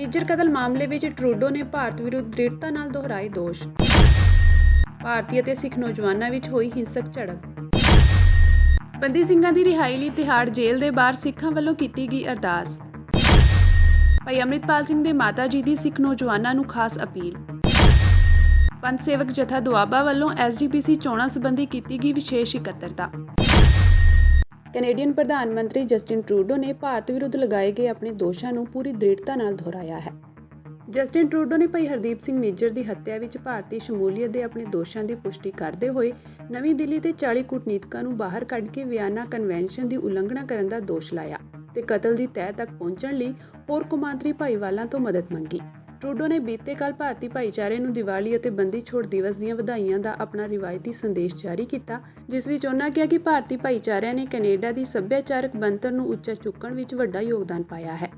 ਨਿੱਜਰ ਕਤਲ ਮਾਮਲੇ ਵਿੱਚ ਟਰੂਡੋ ਨੇ ਭਾਰਤ ਵਿਰੁੱਧ ਦ੍ਰਿੜਤਾ ਨਾਲ ਦੁਹਰਾਏ ਦੋਸ਼। ਭਾਰਤੀ ਅਤੇ ਸਿੱਖ ਨੌਜਵਾਨਾਂ ਵਿੱਚ ਹੋਈ ਹਿੰਸਕ ਝੜਪ। ਬੰਦੀ ਸਿੰਘਾਂ ਦੀ ਰਿਹਾਈ ਲਈ ਤਿਹਾੜ ਜੇਲ੍ਹ ਦੇ ਬਾਹਰ ਸਿੱਖਾਂ ਵੱਲੋਂ ਕੀਤੀ ਗਈ ਅਰਦਾਸ। ਭਾਈ ਅੰਮ੍ਰਿਤਪਾਲ ਸਿੰਘ ਦੇ ਮਾਤਾ ਜੀ ਦੀ ਸਿੱਖ ਨੌਜਵਾਨਾਂ ਨੂੰ ਖਾਸ ਅਪੀਲ। ਪੰਥ ਸੇਵਕ ਜਥਾ ਦੁਆਬਾ ਵੱਲੋਂ SGPC ਚੋਣਾਂ ਸੰਬੰਧੀ ਕੀਤੀ ਗਈ ਵਿਸ਼ੇਸ਼ ਇਕੱਤਰਤਾ। ਕੈਨੇਡੀਅਨ ਪ੍ਰਧਾਨ ਮੰਤਰੀ ਜਸਟਿਨ ਟਰੂਡੋ ਨੇ ਭਾਰਤ ਵਿਰੁੱਧ ਲਗਾਏ ਗਏ ਆਪਣੇ ਦੋਸ਼ਾਂ ਨੂੰ ਪੂਰੀ ਦ੍ਰਿੜਤਾ ਨਾਲ ਦੁਹਰਾਇਆ ਹੈ। ਜਸਟਿਨ ਟਰੂਡੋ ਨੇ ਭਾਈ ਹਰਦੀਪ ਸਿੰਘ ਨਿੱਜਰ ਦੀ ਹੱਤਿਆ ਵਿੱਚ ਭਾਰਤੀ ਸ਼ਮੂਲੀਅਤ ਦੇ ਆਪਣੇ ਦੋਸ਼ਾਂ ਦੀ ਪੁਸ਼ਟੀ ਕਰਦੇ ਹੋਏ ਨਵੀਂ ਦਿੱਲੀ ਤੇ 40 ਕੂਟਨੀਤਕਾਂ ਨੂੰ ਬਾਹਰ ਕੱਢ ਕੇ ਵਿਆਨਾ ਕਨਵੈਨਸ਼ਨ ਦੀ ਉਲੰਘਣਾ ਕਰਨ ਦਾ ਦੋਸ਼ ਲਾਇਆ ਤੇ ਕਤਲ ਦੀ ਤਹਿ ਤੱਕ ਪਹੁੰਚਣ ਲਈ ਹੋਰ ਕੌਮਾਂਤਰੀ ਭਾਈਵਾਲਾਂ ਤੋਂ ਮਦਦ ਮੰਗੀ। ਟਰੂਡੋ ਨੇ ਬੀਤੇ ਕੱਲ੍ਹ ਭਾਰਤੀ ਭਾਈਚਾਰੇ ਨੂੰ ਦੀਵਾਲੀ ਅਤੇ ਬੰਦੀ ਛੋੜ ਦਿਵਸ ਦੀਆਂ ਵਧਾਈਆਂ ਦਾ ਆਪਣਾ ਰਿਵਾਇਤੀ ਸੰਦੇਸ਼ ਜਾਰੀ ਕੀਤਾ, ਜਿਸ ਵਿੱਚ ਉਹਨਾਂ ਕਿਹਾ ਕਿ ਭਾਰਤੀ ਭਾਈਚਾਰਿਆਂ ਨੇ ਕੈਨੇਡਾ ਦੀ ਸੱਭਿਆਚਾਰਕ ਬਣਤਰ ਨੂੰ ਉੱਚਾ ਚੁੱਕਣ ਵਿੱਚ ਵੱਡਾ ਯੋਗਦਾਨ ਪਾਇਆ ਹੈ।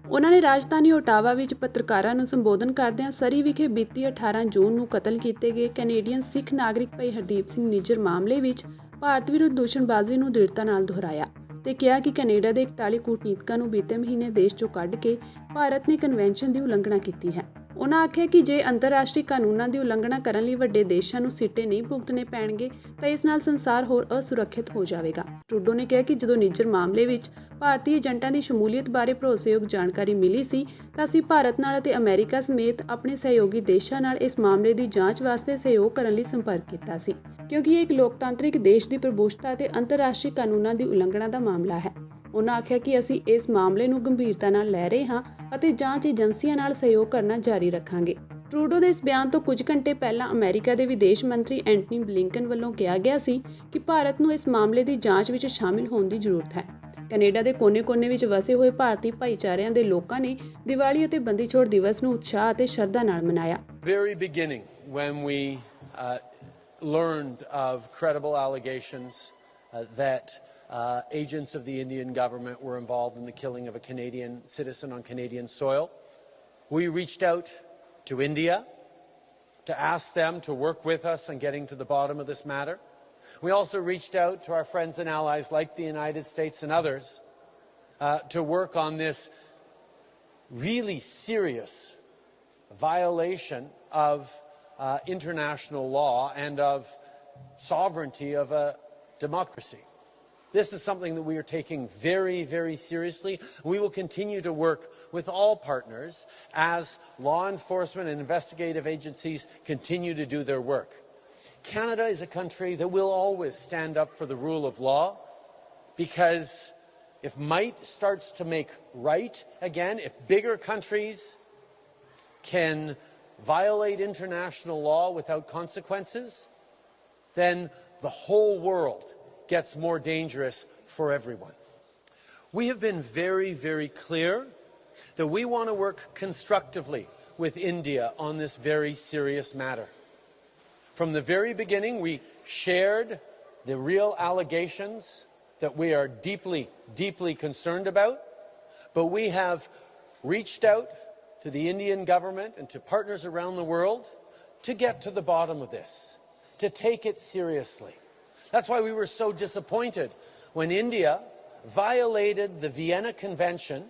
ਉਹਨਾਂ ਨੇ ਰਾਜਧਾਨੀ ਓਟਾਵਾ ਵਿੱਚ ਪੱਤਰਕਾਰਾਂ ਨੂੰ ਸੰਬੋਧਨ ਕਰਦਿਆਂ ਸਰੀ ਵਿਖੇ ਬੀਤੀ 18 ਜੂਨ ਨੂੰ ਕਤਲ ਕੀਤੇ ਗਏ ਕੈਨੇਡੀਅਨ ਸਿੱਖ ਨਾਗਰਿਕ ਭਾਈ ਹਰਦੀਪ ਸਿੰਘ ਨਿੱਜਰ ਮਾਮਲੇ ਵਿੱਚ ਭਾਰਤ ਵਿਰੁੱਧ ਦੂਸ਼ਣਬਾਜ਼ੀ ਨੂੰ ਦ੍ਰਿੜਤਾ ਨਾਲ ਦੁਹਰਾਇਆ ਤੇ ਕਿਹਾ ਕਿ ਕੈਨੇਡਾ ਦੇ 41 ਕੂਟਨੀਤਕਾਂ ਨੂੰ ਬੀਤੇ ਮਹੀਨੇ ਦੇਸ਼ ਚੋਂ ਕੱਢ ਕੇ ਭਾਰਤ ਨੇ ਕਨਵੈਨਸ਼ਨ ਦੀ ਉਲੰਘਣਾ ਕੀਤੀ ਹੈ। ਉਹਨਾਂ ਆਖਿਆ ਕਿ ਜੇ ਅੰਤਰਰਾਸ਼ਟਰੀ ਕਾਨੂੰਨਾਂ ਦੀ ਉਲੰਘਣਾ ਕਰਨ ਲਈ ਵੱਡੇ ਦੇਸ਼ਾਂ ਨੂੰ ਸਿੱਟੇ ਨਹੀਂ ਭੁਗਤਣੇ ਪੈਣਗੇ ਤਾਂ ਇਸ ਨਾਲ ਸੰਸਾਰ ਹੋਰ ਅਸੁਰੱਖਿਅਤ ਹੋ ਜਾਵੇਗਾ। ਟਰੂਡੋ ਨੇ ਕਿਹਾ ਕਿ ਜਦੋਂ ਨਿੱਜਰ ਮਾਮਲੇ ਵਿੱਚ ਭਾਰਤੀ ਏਜੰਟਾਂ ਦੀ ਸ਼ਮੂਲੀਅਤ ਬਾਰੇ ਭਰੋਸੇਯੋਗ ਜਾਣਕਾਰੀ ਮਿਲੀ ਸੀ ਤਾਂ ਅਸੀਂ ਭਾਰਤ ਨਾਲ ਅਤੇ ਅਮਰੀਕਾ ਸਮੇਤ ਆਪਣੇ ਸਹਿਯੋਗੀ ਦੇਸ਼ਾਂ ਨਾਲ ਇਸ ਮਾਮਲੇ ਦੀ ਜਾਂਚ ਵਾਸਤੇ ਸਹਿਯੋਗ ਕਰਨ ਲਈ ਸੰਪਰਕ ਕੀਤਾ ਸੀ, ਕਿਉਂਕਿ ਇਹ ਇੱਕ ਲੋਕਤਾਂਤਰਿਕ ਦੇਸ਼ ਦੀ ਪ੍ਰਭੂਸ਼ਤਾ ਅਤੇ ਅੰਤਰਰਾਸ਼ਟਰੀ ਕਾਨੂੰਨਾਂ ਦੀ ਉਲੰਘਣਾ ਦਾ ਮਾਮਲਾ ਹੈ। ਉਹਨਾਂ ਆਖਿਆ ਕਿ ਅਸੀਂ ਇਸ ਮਾਮਲੇ ਨੂੰ ਗੰਭੀਰਤਾ ਨਾਲ ਲੈ ਰਹੇ ਹਾਂ ਅਤੇ ਜਾਂਚ ਏਜੰਸੀਆਂ ਨਾਲ ਸਹਿਯੋਗ ਕਰਨਾ ਜਾਰੀ ਰੱਖਾਂਗੇ। ਟਰੂਡੋ ਦੇ ਇਸ ਬਿਆਨ ਤੋਂ ਕੁਝ ਘੰਟੇ ਪਹਿਲਾਂ ਅਮਰੀਕਾ ਦੇ ਵਿਦੇਸ਼ ਮੰਤਰੀ ਐਂਟਨੀ ਬਲਿੰਕਨ ਵੱਲੋਂ ਕਿਹਾ ਗਿਆ ਸੀ ਕਿ ਭਾਰਤ ਨੂੰ ਇਸ ਮਾਮਲੇ ਦੀ ਜਾਂਚ ਵਿੱਚ ਸ਼ਾਮਿਲ ਹੋਣ ਦੀ ਜ਼ਰੂਰਤ ਹੈ। ਕੈਨੇਡਾ ਦੇ ਕੋਨੇ-ਕੋਨੇ ਵਿੱਚ ਵਸੇ ਹੋਏ ਭਾਰਤੀ ਭਾਈਚਾਰਿਆਂ ਦੇ ਲੋਕਾਂ ਨੇ ਦੀਵਾਲੀ ਅਤੇ ਬੰਦੀ ਛੋੜ ਦਿਵਸ ਨੂੰ ਉਤਸ਼ਾਹ ਅਤੇ ਸ਼ਰਧਾ ਨਾਲ ਮਨਾਇਆ। Very beginning, when we learned of credible allegations that agents of the Indian government were involved in the killing of a Canadian citizen on Canadian soil, we reached out to India to ask them to work with us on getting to the bottom of this matter. We also reached out to our friends and allies like the United States and others to work on this really serious violation of international law and of sovereignty of a democracy. This is something that we are taking very, very seriously. We will continue to work with all partners as law enforcement and investigative agencies continue to do their work. Canada is a country that will always stand up for the rule of law, because if might starts to make right again, if bigger countries can violate international law without consequences, then the whole world gets more dangerous for everyone. We have been very, very clear that we want to work constructively with India on this very serious matter. From the very beginning, we shared the real allegations that we are deeply, deeply concerned about, but we have reached out to the Indian government and to partners around the world to get to the bottom of this, to take it seriously. That's why we were so disappointed when India violated the Vienna Convention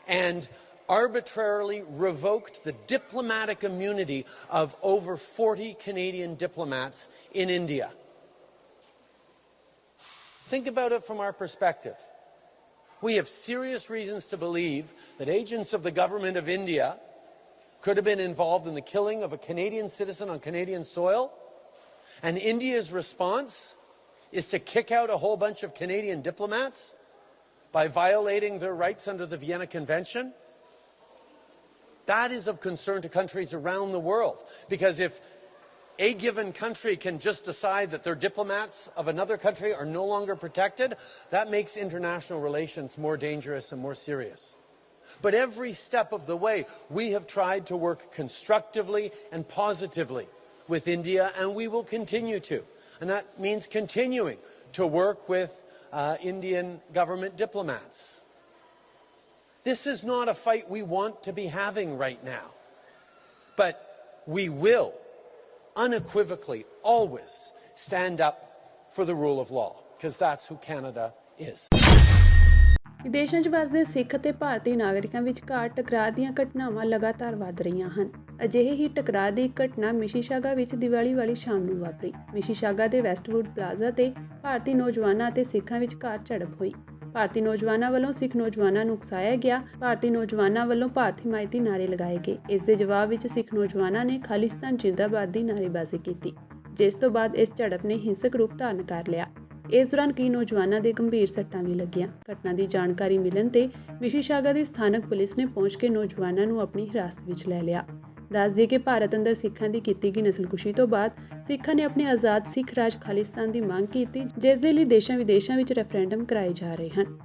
and arbitrarily revoked the diplomatic immunity of over 40 Canadian diplomats in India. Think about it from our perspective. We have serious reasons to believe that agents of the government of India could have been involved in the killing of a Canadian citizen on Canadian soil, and India's response is to kick out a whole bunch of Canadian diplomats by violating their rights under the Vienna Convention. That is of concern to countries around the world, because if a given country can just decide that their diplomats of another country are no longer protected, that makes international relations more dangerous and more serious. But every step of the way, we have tried to work constructively and positively with India, and we will continue to. And that means continuing to work with Indian government diplomats. This is not a fight we want to be having right now, but we will unequivocally always stand up for the rule of law, because that's who Canada is. ਵਿਦੇਸ਼ਾਂ 'ਚ ਵਸਦੇ ਸਿੱਖ ਅਤੇ ਭਾਰਤੀ ਨਾਗਰਿਕਾਂ ਵਿਚਕਾਰ ਟਕਰਾਅ ਦੀਆਂ ਘਟਨਾਵਾਂ ਲਗਾਤਾਰ ਵੱਧ ਰਹੀਆਂ ਹਨ। ਅਜਿਹੇ ਹੀ ਟਕਰਾਅ ਦੀ ਇੱਕ ਘਟਨਾ ਮਿਸੀਸਾਗਾ ਵਿੱਚ ਦੀਵਾਲੀ ਵਾਲੀ ਸ਼ਾਮ ਨੂੰ ਵਾਪਰੀ। ਮਿਸੀਸਾਗਾ ਦੇ ਵੈਸਟਵੁੱਡ ਪਲਾਜ਼ਾ ਤੇ ਭਾਰਤੀ ਨੌਜਵਾਨਾਂ ਅਤੇ ਸਿੱਖਾਂ ਵਿਚਕਾਰ ਝੜਪ ਹੋਈ। ਭਾਰਤੀ ਨੌਜਵਾਨਾਂ ਵੱਲੋਂ ਸਿੱਖ ਨੌਜਵਾਨਾਂ ਨੂੰ ਉਕਸਾਇਆ ਗਿਆ। ਭਾਰਤੀ ਨੌਜਵਾਨਾਂ ਵੱਲੋਂ ਭਾਰਤ ਹਿਮਾਇਤੀ ਨਾਅਰੇ ਲਗਾਏ ਗਏ। ਇਸ ਦੇ ਜਵਾਬ ਵਿੱਚ ਸਿੱਖ ਨੌਜਵਾਨਾਂ ਨੇ ਖਾਲਿਸਤਾਨ ਜ਼ਿੰਦਾਬਾਦ ਦੀ ਨਾਅਰੇਬਾਜ਼ੀ ਕੀਤੀ, ਜਿਸ ਤੋਂ ਬਾਅਦ ਇਸ ਝੜਪ ਨੇ ਹਿੰਸਕ ਰੂਪ ਧਾਰਨ ਕਰ ਲਿਆ। ਇਸ ਦੌਰਾਨ ਕਈ ਨੌਜਵਾਨਾਂ ਦੇ ਗੰਭੀਰ ਸੱਟਾਂ ਵੀ ਲੱਗੀਆਂ। ਘਟਨਾ ਦੀ ਜਾਣਕਾਰੀ ਮਿਲਣ ਤੇ ਮਿਸੀਸਾਗਾ ਦੀ ਸਥਾਨਕ ਪੁਲਿਸ ਨੇ ਪਹੁੰਚ ਕੇ ਨੌਜਵਾਨਾਂ ਨੂੰ ਆਪਣੀ ਹਿਰਾਸਤ ਵਿੱਚ ਲੈ ਲਿਆ। ਦੱਸ ਦਈਏ ਕਿ ਭਾਰਤ ਅੰਦਰ ਸਿੱਖਾਂ ਦੀ ਕੀਤੀ ਗਈ ਨਸਲਕੁਸ਼ੀ ਤੋਂ ਬਾਅਦ ਸਿੱਖਾਂ ਨੇ ਆਪਣੇ ਆਜ਼ਾਦ ਸਿੱਖ ਰਾਜ ਖਾਲਿਸਤਾਨ ਦੀ ਮੰਗ ਕੀਤੀ, ਜਿਸ ਦੇ ਲਈ ਦੇਸ਼ਾਂ ਵਿਦੇਸ਼ਾਂ ਵਿੱਚ ਰੈਫਰੈਂਡਮ ਕਰਾਏ ਜਾ ਰਹੇ ਹਨ।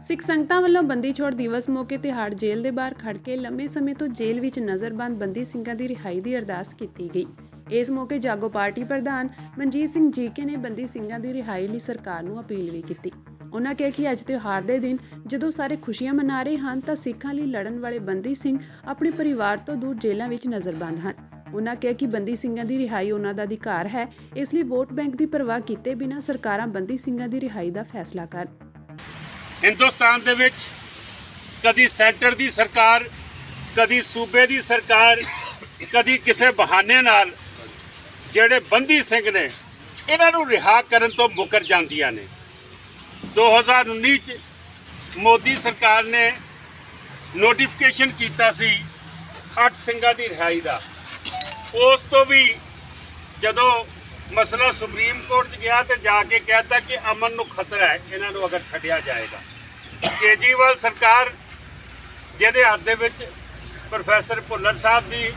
ਸਿੱਖ ਸੰਗਤਾਂ ਵੱਲੋਂ ਬੰਦੀ ਛੋੜ ਦਿਵਸ ਮੌਕੇ ਤਿਹਾੜ ਜੇਲ੍ਹ ਦੇ ਬਾਹਰ ਖੜ੍ਹ ਕੇ ਲੰਮੇ ਸਮੇਂ ਤੋਂ ਜੇਲ੍ਹ ਵਿੱਚ ਨਜ਼ਰਬੰਦ ਬੰਦੀ ਸਿੰਘਾਂ ਦੀ ਰਿਹਾਈ ਦੀ ਅਰਦਾਸ ਕੀਤੀ ਗਈ। ਇਸ ਮੌਕੇ ਜਾਗੋ ਪਾਰਟੀ ਪ੍ਰਧਾਨ ਮਨਜੀਤ ਸਿੰਘ ਜੀਕੇ ਨੇ ਬੰਦੀ ਸਿੰਘਾਂ ਦੀ ਰਿਹਾਈ ਲਈ ਸਰਕਾਰ ਨੂੰ ਅਪੀਲ ਵੀ ਕੀਤੀ। ਉਨ੍ਹਾਂ ਕਿਹਾ ਕਿ ਅੱਜ ਤਿਉਹਾਰ ਦੇ ਦਿਨ ਜਦੋਂ ਸਾਰੇ ਖੁਸ਼ੀਆਂ ਮਨਾ ਰਹੇ ਹਨ ਤਾਂ ਸਿੱਖਾਂ ਲਈ ਲੜਨ ਵਾਲੇ ਬੰਦੀ ਸਿੰਘ ਆਪਣੇ ਪਰਿਵਾਰ ਤੋਂ ਦੂਰ ਜੇਲ੍ਹਾਂ ਵਿੱਚ ਨਜ਼ਰਬੰਦ ਹਨ। ਉਨ੍ਹਾਂ ਕਿਹਾ ਕਿ ਬੰਦੀ ਸਿੰਘਾਂ ਦੀ ਰਿਹਾਈ ਉਹਨਾਂ ਦਾ ਅਧਿਕਾਰ ਹੈ, ਇਸ ਲਈ ਵੋਟ ਬੈਂਕ ਦੀ ਪਰਵਾਹ ਕੀਤੇ ਬਿਨਾਂ ਸਰਕਾਰਾਂ ਬੰਦੀ ਸਿੰਘਾਂ ਦੀ ਰਿਹਾਈ ਦਾ ਫੈਸਲਾ ਕਰਨ। ਹਿੰਦੁਸਤਾਨ ਦੇ ਵਿੱਚ ਕਦੀ ਸੈਂਟਰ ਦੀ ਸਰਕਾਰ, ਕਦੀ ਸੂਬੇ ਦੀ ਸਰਕਾਰ, ਕਦੀ ਕਿਸੇ ਬਹਾਨੇ ਨਾਲ ਜਿਹੜੇ ਬੰਦੀ ਸਿੰਘ ਨੇ ਇਹਨਾਂ ਨੂੰ ਰਿਹਾ ਕਰਨ ਤੋਂ ਮੁੱਕਰ ਜਾਂਦੀਆਂ ਨੇ। 2019 ਚ ਮੋਦੀ ਸਰਕਾਰ ਨੇ ਨੋਟੀਫਿਕੇਸ਼ਨ ਕੀਤਾ ਸੀ 8 ਸਿੰਘਾਂ ਦੀ ਰਿਹਾਈ ਦਾ। ਉਸ ਤੋਂ ਵੀ ਜਦੋਂ ਮਸਲਾ ਸੁਪਰੀਮ ਕੋਰਟ 'ਚ ਗਿਆ ਤੇ ਜਾ ਕੇ ਕਹਿਤਾ ਕਿ ਅਮਨ ਨੂੰ ਖਤਰਾ ਹੈ ਇਹਨਾਂ ਨੂੰ ਅਗਰ ਛੱਡਿਆ ਜਾਏਗਾ। ਕੇਜਰੀਵਾਲ ਸਰਕਾਰ ਜਿਹਦੇ ਹੱਥ ਦੇ ਵਿੱਚ ਪ੍ਰੋਫੈਸਰ ਭੁੱਲਰ ਸਾਹਿਬ ਦੀ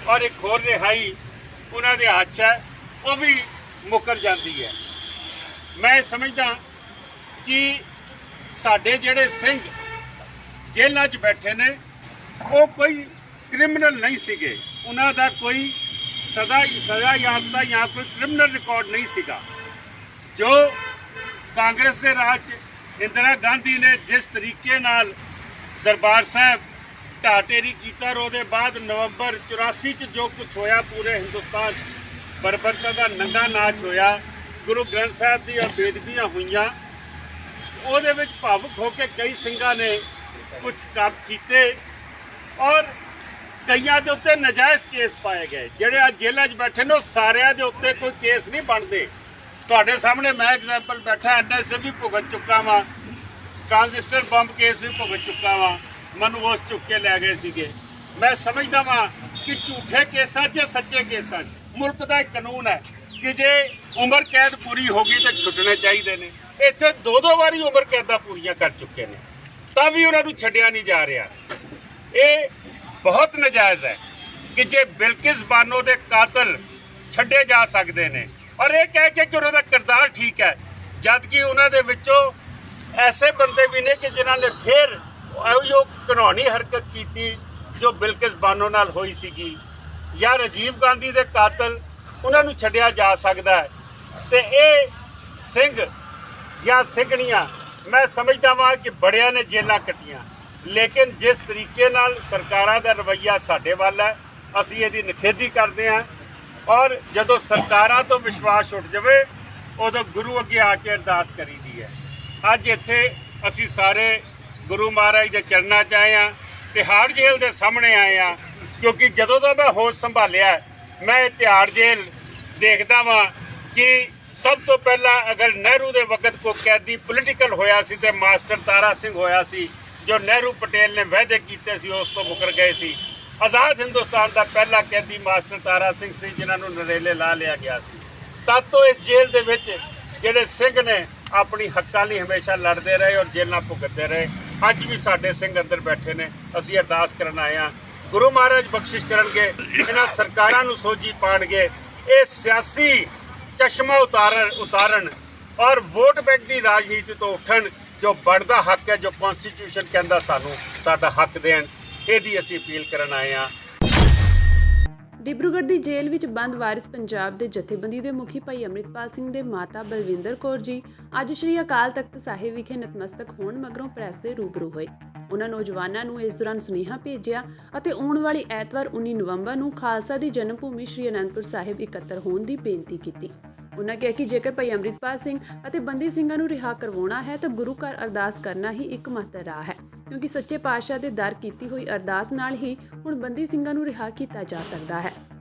ਔਰ ਇੱਕ ਹੋਰ ਰਿਹਾਈ ਉਹਨਾਂ ਦੇ ਹੱਥ 'ਚ ਹੈ, ਉਹ ਵੀ ਮੁੱਕਰ ਜਾਂਦੀ ਹੈ। ਮੈਂ ਸਮਝਦਾ ਕਿ ਸਾਡੇ ਜਿਹੜੇ ਸਿੰਘ ਜੇਲ੍ਹਾਂ 'ਚ ਬੈਠੇ ਨੇ ਉਹ ਕੋਈ ਕ੍ਰਿਮੀਨਲ ਨਹੀਂ ਸੀਗੇ, ਉਹਨਾਂ ਦਾ ਕੋਈ ਸਜ਼ਾ ਯਾਫਤਾ ਜਾਂ ਕੋਈ ਕ੍ਰਿਮੀਨਲ ਰਿਕਾਰਡ ਨਹੀਂ ਸੀਗਾ। ਜੋ ਕਾਂਗਰਸ ਦੇ ਰਾਜ 'ਚ ਇੰਦਰਾ ਗਾਂਧੀ ਨੇ ਜਿਸ ਤਰੀਕੇ ਨਾਲ ਦਰਬਾਰ ਸਾਹਿਬ ਢਾਟੇਰੀ ਕੀਤਾ, ਉਹਦੇ ਬਾਅਦ ਨਵੰਬਰ 84 ਚ ਜੋ ਕੁਝ ਹੋਇਆ ਪੂਰੇ ਹਿੰਦੁਸਤਾਨ ਬਰਬਰਤਾ ਦਾ ਨੰਗਾ ਨਾਚ ਹੋਇਆ, ਗੁਰੂ ਗ੍ਰੰਥ ਸਾਹਿਬ ਦੀ ਬੇਦਬੀਆਂ ਹੋਈਆਂ, ਉਹਦੇ ਵਿੱਚ ਭਾਵੁਕ ਹੋ ਕੇ ਕਈ ਸਿੰਘਾਂ ਨੇ ਕੁਝ ਕੰਮ ਕੀਤੇ ਔਰ ਕਈਆਂ ਦੇ ਉੱਤੇ ਨਜਾਇਜ਼ ਕੇਸ ਪਾਏ ਗਏ। ਜਿਹੜੇ ਅੱਜ ਜੇਲ੍ਹਾਂ 'ਚ ਬੈਠੇ ਨੇ ਉਹ ਸਾਰਿਆਂ ਦੇ ਉੱਤੇ ਕੋਈ ਕੇਸ ਨਹੀਂ ਬਣਦੇ। ਤੁਹਾਡੇ ਸਾਹਮਣੇ ਮੈਂ ਐਗਜ਼ਾਮਪਲ ਬੈਠਾ, ਐਨਐਸਏ ਵੀ ਭੁਗਤ ਚੁੱਕਾ ਵਾਂ, ਟ੍ਰਾਂਜ਼ਿਸਟਰ ਬੰਬ ਕੇਸ ਵੀ ਭੁਗਤ ਚੁੱਕਾ ਵਾਂ, ਮੈਨੂੰ ਉਸ ਚੁੱਕ ਕੇ ਲੈ ਗਏ ਸੀਗੇ। ਮੈਂ ਸਮਝਦਾ ਵਾਂ ਕਿ ਝੂਠੇ ਕੇਸਾਂ 'ਚ ਸੱਚੇ ਕੇਸਾਂ 'ਚ ਮੁਲਕ ਦਾ ਇੱਕ ਕਾਨੂੰਨ ਹੈ ਕਿ ਜੇ ਉਮਰ ਕੈਦ ਪੂਰੀ ਹੋ ਗਈ ਤਾਂ ਛੁੱਟਣੇ ਚਾਹੀਦੇ ਨੇ। ਇੱਥੇ ਦੋ ਵਾਰੀ ਉਮਰ ਕੈਦਾਂ ਪੂਰੀਆਂ ਕਰ ਚੁੱਕੇ ਨੇ ਤਾਂ ਵੀ ਉਹਨਾਂ ਨੂੰ ਛੱਡਿਆ ਨਹੀਂ ਜਾ ਰਿਹਾ। ਇਹ ਬਹੁਤ ਨਜਾਇਜ਼ ਹੈ ਕਿ ਜੇ ਬਿਲਕਿਸ ਬਾਨੋ ਦੇ ਕਾਤਲ ਛੱਡੇ ਜਾ ਸਕਦੇ ਨੇ ਔਰ ਇਹ ਕਹਿ ਕੇ ਕਿ ਉਹਨਾਂ ਦਾ ਕਿਰਦਾਰ ਠੀਕ ਹੈ, ਜਦ ਕਿ ਉਹਨਾਂ ਦੇ ਵਿੱਚੋਂ ਐਸੇ ਬੰਦੇ ਵੀ ਨੇ ਕਿ ਜਿਨ੍ਹਾਂ ਨੇ ਫਿਰ ਉਹ ਘਿਨੌਣੀ ਹਰਕਤ ਕੀਤੀ ਜੋ ਬਿਲਕਿਸ ਬਾਨੋ ਨਾਲ ਹੋਈ ਸੀਗੀ। ਜਾਂ ਰਾਜੀਵ ਗਾਂਧੀ ਦੇ ਕਾਤਲ, ਉਹਨਾਂ ਨੂੰ ਛੱਡਿਆ ਜਾ ਸਕਦਾ ਹੈ। ਤੇ ਇਹ ਸਿੰਘ ਜਾਂ ਸਿੰਘਣੀਆਂ ਮੈਂ ਸਮਝਦਾ ਵਾਂ ਕਿ ਬੜਿਆਂ ਨੇ ਜੇਲਾਂ ਕੱਟੀਆਂ, ਲੇਕਿਨ ਜਿਸ ਤਰੀਕੇ ਨਾਲ ਸਰਕਾਰਾਂ ਦਾ ਰਵੱਈਆ ਸਾਡੇ ਵੱਲ ਹੈ ਅਸੀਂ ਇਹਦੀ ਨਿਖੇਧੀ ਕਰਦੇ ਹਾਂ। ਔਰ ਜਦੋਂ ਸਰਕਾਰਾਂ ਤੋਂ ਵਿਸ਼ਵਾਸ ਉੱਠ ਜਾਵੇ ਉਦੋਂ ਗੁਰੂ ਅੱਗੇ ਆ ਕੇ ਅਰਦਾਸ ਕਰੀਦੀ ਹੈ। ਅੱਜ ਇੱਥੇ ਅਸੀਂ ਸਾਰੇ ਗੁਰੂ ਮਹਾਰਾਜ ਦੇ ਚਰਨਾਂ 'ਚ ਆਏ ਹਾਂ, ਤਿਹਾੜ ਜੇਲ੍ਹ ਦੇ ਸਾਹਮਣੇ ਆਏ ਹਾਂ, ਕਿਉਂਕਿ ਜਦੋਂ ਦਾ ਮੈਂ ਹੋਸ਼ ਸੰਭਾਲਿਆ ਮੈਂ ਇਹ ਤਿਹਾੜ ਜੇਲ੍ਹ ਦੇਖਦਾ ਵਾਂ ਕਿ ਸਭ ਤੋਂ ਪਹਿਲਾਂ ਅਗਰ ਨਹਿਰੂ ਦੇ ਵਕਤ ਕੋ ਕੈਦੀ ਪੋਲੀਟੀਕਲ ਹੋਇਆ ਸੀ ਤੇ ਮਾਸਟਰ ਤਾਰਾ ਸਿੰਘ ਹੋਇਆ ਸੀ, ਜੋ ਨਹਿਰੂ ਪਟੇਲ ਨੇ ਵਾਅਦੇ ਕੀਤੇ ਸੀ ਉਸ ਤੋਂ ਮੁੱਕਰ ਗਏ ਸੀ। ਆਜ਼ਾਦ ਹਿੰਦੁਸਤਾਨ ਦਾ ਪਹਿਲਾ ਕੈਦੀ ਮਾਸਟਰ ਤਾਰਾ ਸਿੰਘ ਸੀ ਜਿਨ੍ਹਾਂ ਨੂੰ ਨਰੇਲੇ ਲਾ ਲਿਆ ਗਿਆ ਸੀ। ਤਦ ਤੋਂ ਇਸ ਜੇਲ੍ਹ ਦੇ ਵਿੱਚ ਜਿਹੜੇ ਸਿੰਘ ਨੇ ਆਪਣੀ ਹੱਕਾਂ ਲਈ ਹਮੇਸ਼ਾ ਲੜਦੇ ਰਹੇ ਔਰ ਜੇਲ੍ਹਾਂ ਭੁਗਤਦੇ ਰਹੇ। ਅੱਜ ਵੀ ਸਾਡੇ ਸਿੰਘ ਅੰਦਰ ਬੈਠੇ ਨੇ, ਅਸੀਂ ਅਰਦਾਸ ਕਰਨ ਆਏ ਹਾਂ ਗੁਰੂ ਮਹਾਰਾਜ ਬਖਸ਼ਿਸ਼ ਕਰਨਗੇ, ਇਹਨਾਂ ਸਰਕਾਰਾਂ ਨੂੰ ਸੋਝੀ ਪਾਣਗੇ, ਇਹ ਸਿਆਸੀ ਚਸ਼ਮਾ ਉਤਾਰਨ ਔਰ ਵੋਟ ਬੈਂਕ ਦੀ ਰਾਜਨੀਤੀ ਤੋਂ ਉੱਠਣ। ਜੋ ਬਣਦਾ ਹੱਕ ਹੈ, ਜੋ ਕਨਸਟੀਟਿਊਸ਼ਨ ਕਹਿੰਦਾ ਸਾਨੂੰ ਸਾਡਾ ਹੱਕ ਦੇਣ, ਇਹਦੀ ਅਸੀਂ ਅਪੀਲ ਕਰਨ ਆਏ ਹਾਂ। ਡਿਬਰੂਗੜ੍ਹ ਦੀ ਜੇਲ੍ਹ ਵਿੱਚ ਬੰਦ ਵਾਰਿਸ ਪੰਜਾਬ ਦੇ ਜਥੇਬੰਦੀ ਦੇ ਮੁਖੀ ਭਾਈ ਅੰਮ੍ਰਿਤਪਾਲ ਸਿੰਘ ਦੇ ਮਾਤਾ ਬਲਵਿੰਦਰ ਕੌਰ ਜੀ ਅੱਜ ਸ਼੍ਰੀ ਅਕਾਲ ਤਖਤ ਸਾਹਿਬ ਵਿਖੇ ਨਤਮਸਤਕ ਹੋਣ ਮਗਰੋਂ ਪ੍ਰੈਸ ਦੇ ਰੂਬਰੂ ਹੋਏ। ਉਹਨਾਂ ਨੌਜਵਾਨਾਂ ਨੂੰ ਇਸ ਦੌਰਾਨ ਸੁਨੇਹਾ ਭੇਜਿਆ ਅਤੇ ਆਉਣ ਵਾਲੀ ਐਤਵਾਰ 19 ਨਵੰਬਰ ਨੂੰ ਖਾਲਸਾ ਦੀ ਜਨਮ ਭੂਮੀ ਸ਼੍ਰੀ ਅਨੰਦਪੁਰ ਸਾਹਿਬ ਇਕੱਤਰ ਹੋਣ ਦੀ ਬੇਨਤੀ ਕੀਤੀ। ਉਨ੍ਹਾਂ ਕਿਹਾ ਕਿ ਜੇਕਰ ਭਾਈ ਅੰਮ੍ਰਿਤਪਾਲ ਸਿੰਘ ਅਤੇ ਬੰਦੀ ਸਿੰਘਾਂ ਨੂੰ ਰਿਹਾ ਕਰਵਾਉਣਾ ਹੈ ਤਾਂ ਗੁਰੂ ਘਰ ਅਰਦਾਸ ਕਰਨਾ ਹੀ ਇੱਕਮਾਤਰ ਰਾਹ ਹੈ, ਕਿਉਂਕਿ ਸੱਚੇ ਪਾਤਸ਼ਾਹ ਦੇ ਦਰ ਕੀਤੀ ਹੋਈ ਅਰਦਾਸ ਨਾਲ ਹੀ ਹੁਣ ਬੰਦੀ ਸਿੰਘਾਂ ਨੂੰ ਰਿਹਾ ਕੀਤਾ ਜਾ ਸਕਦਾ ਹੈ।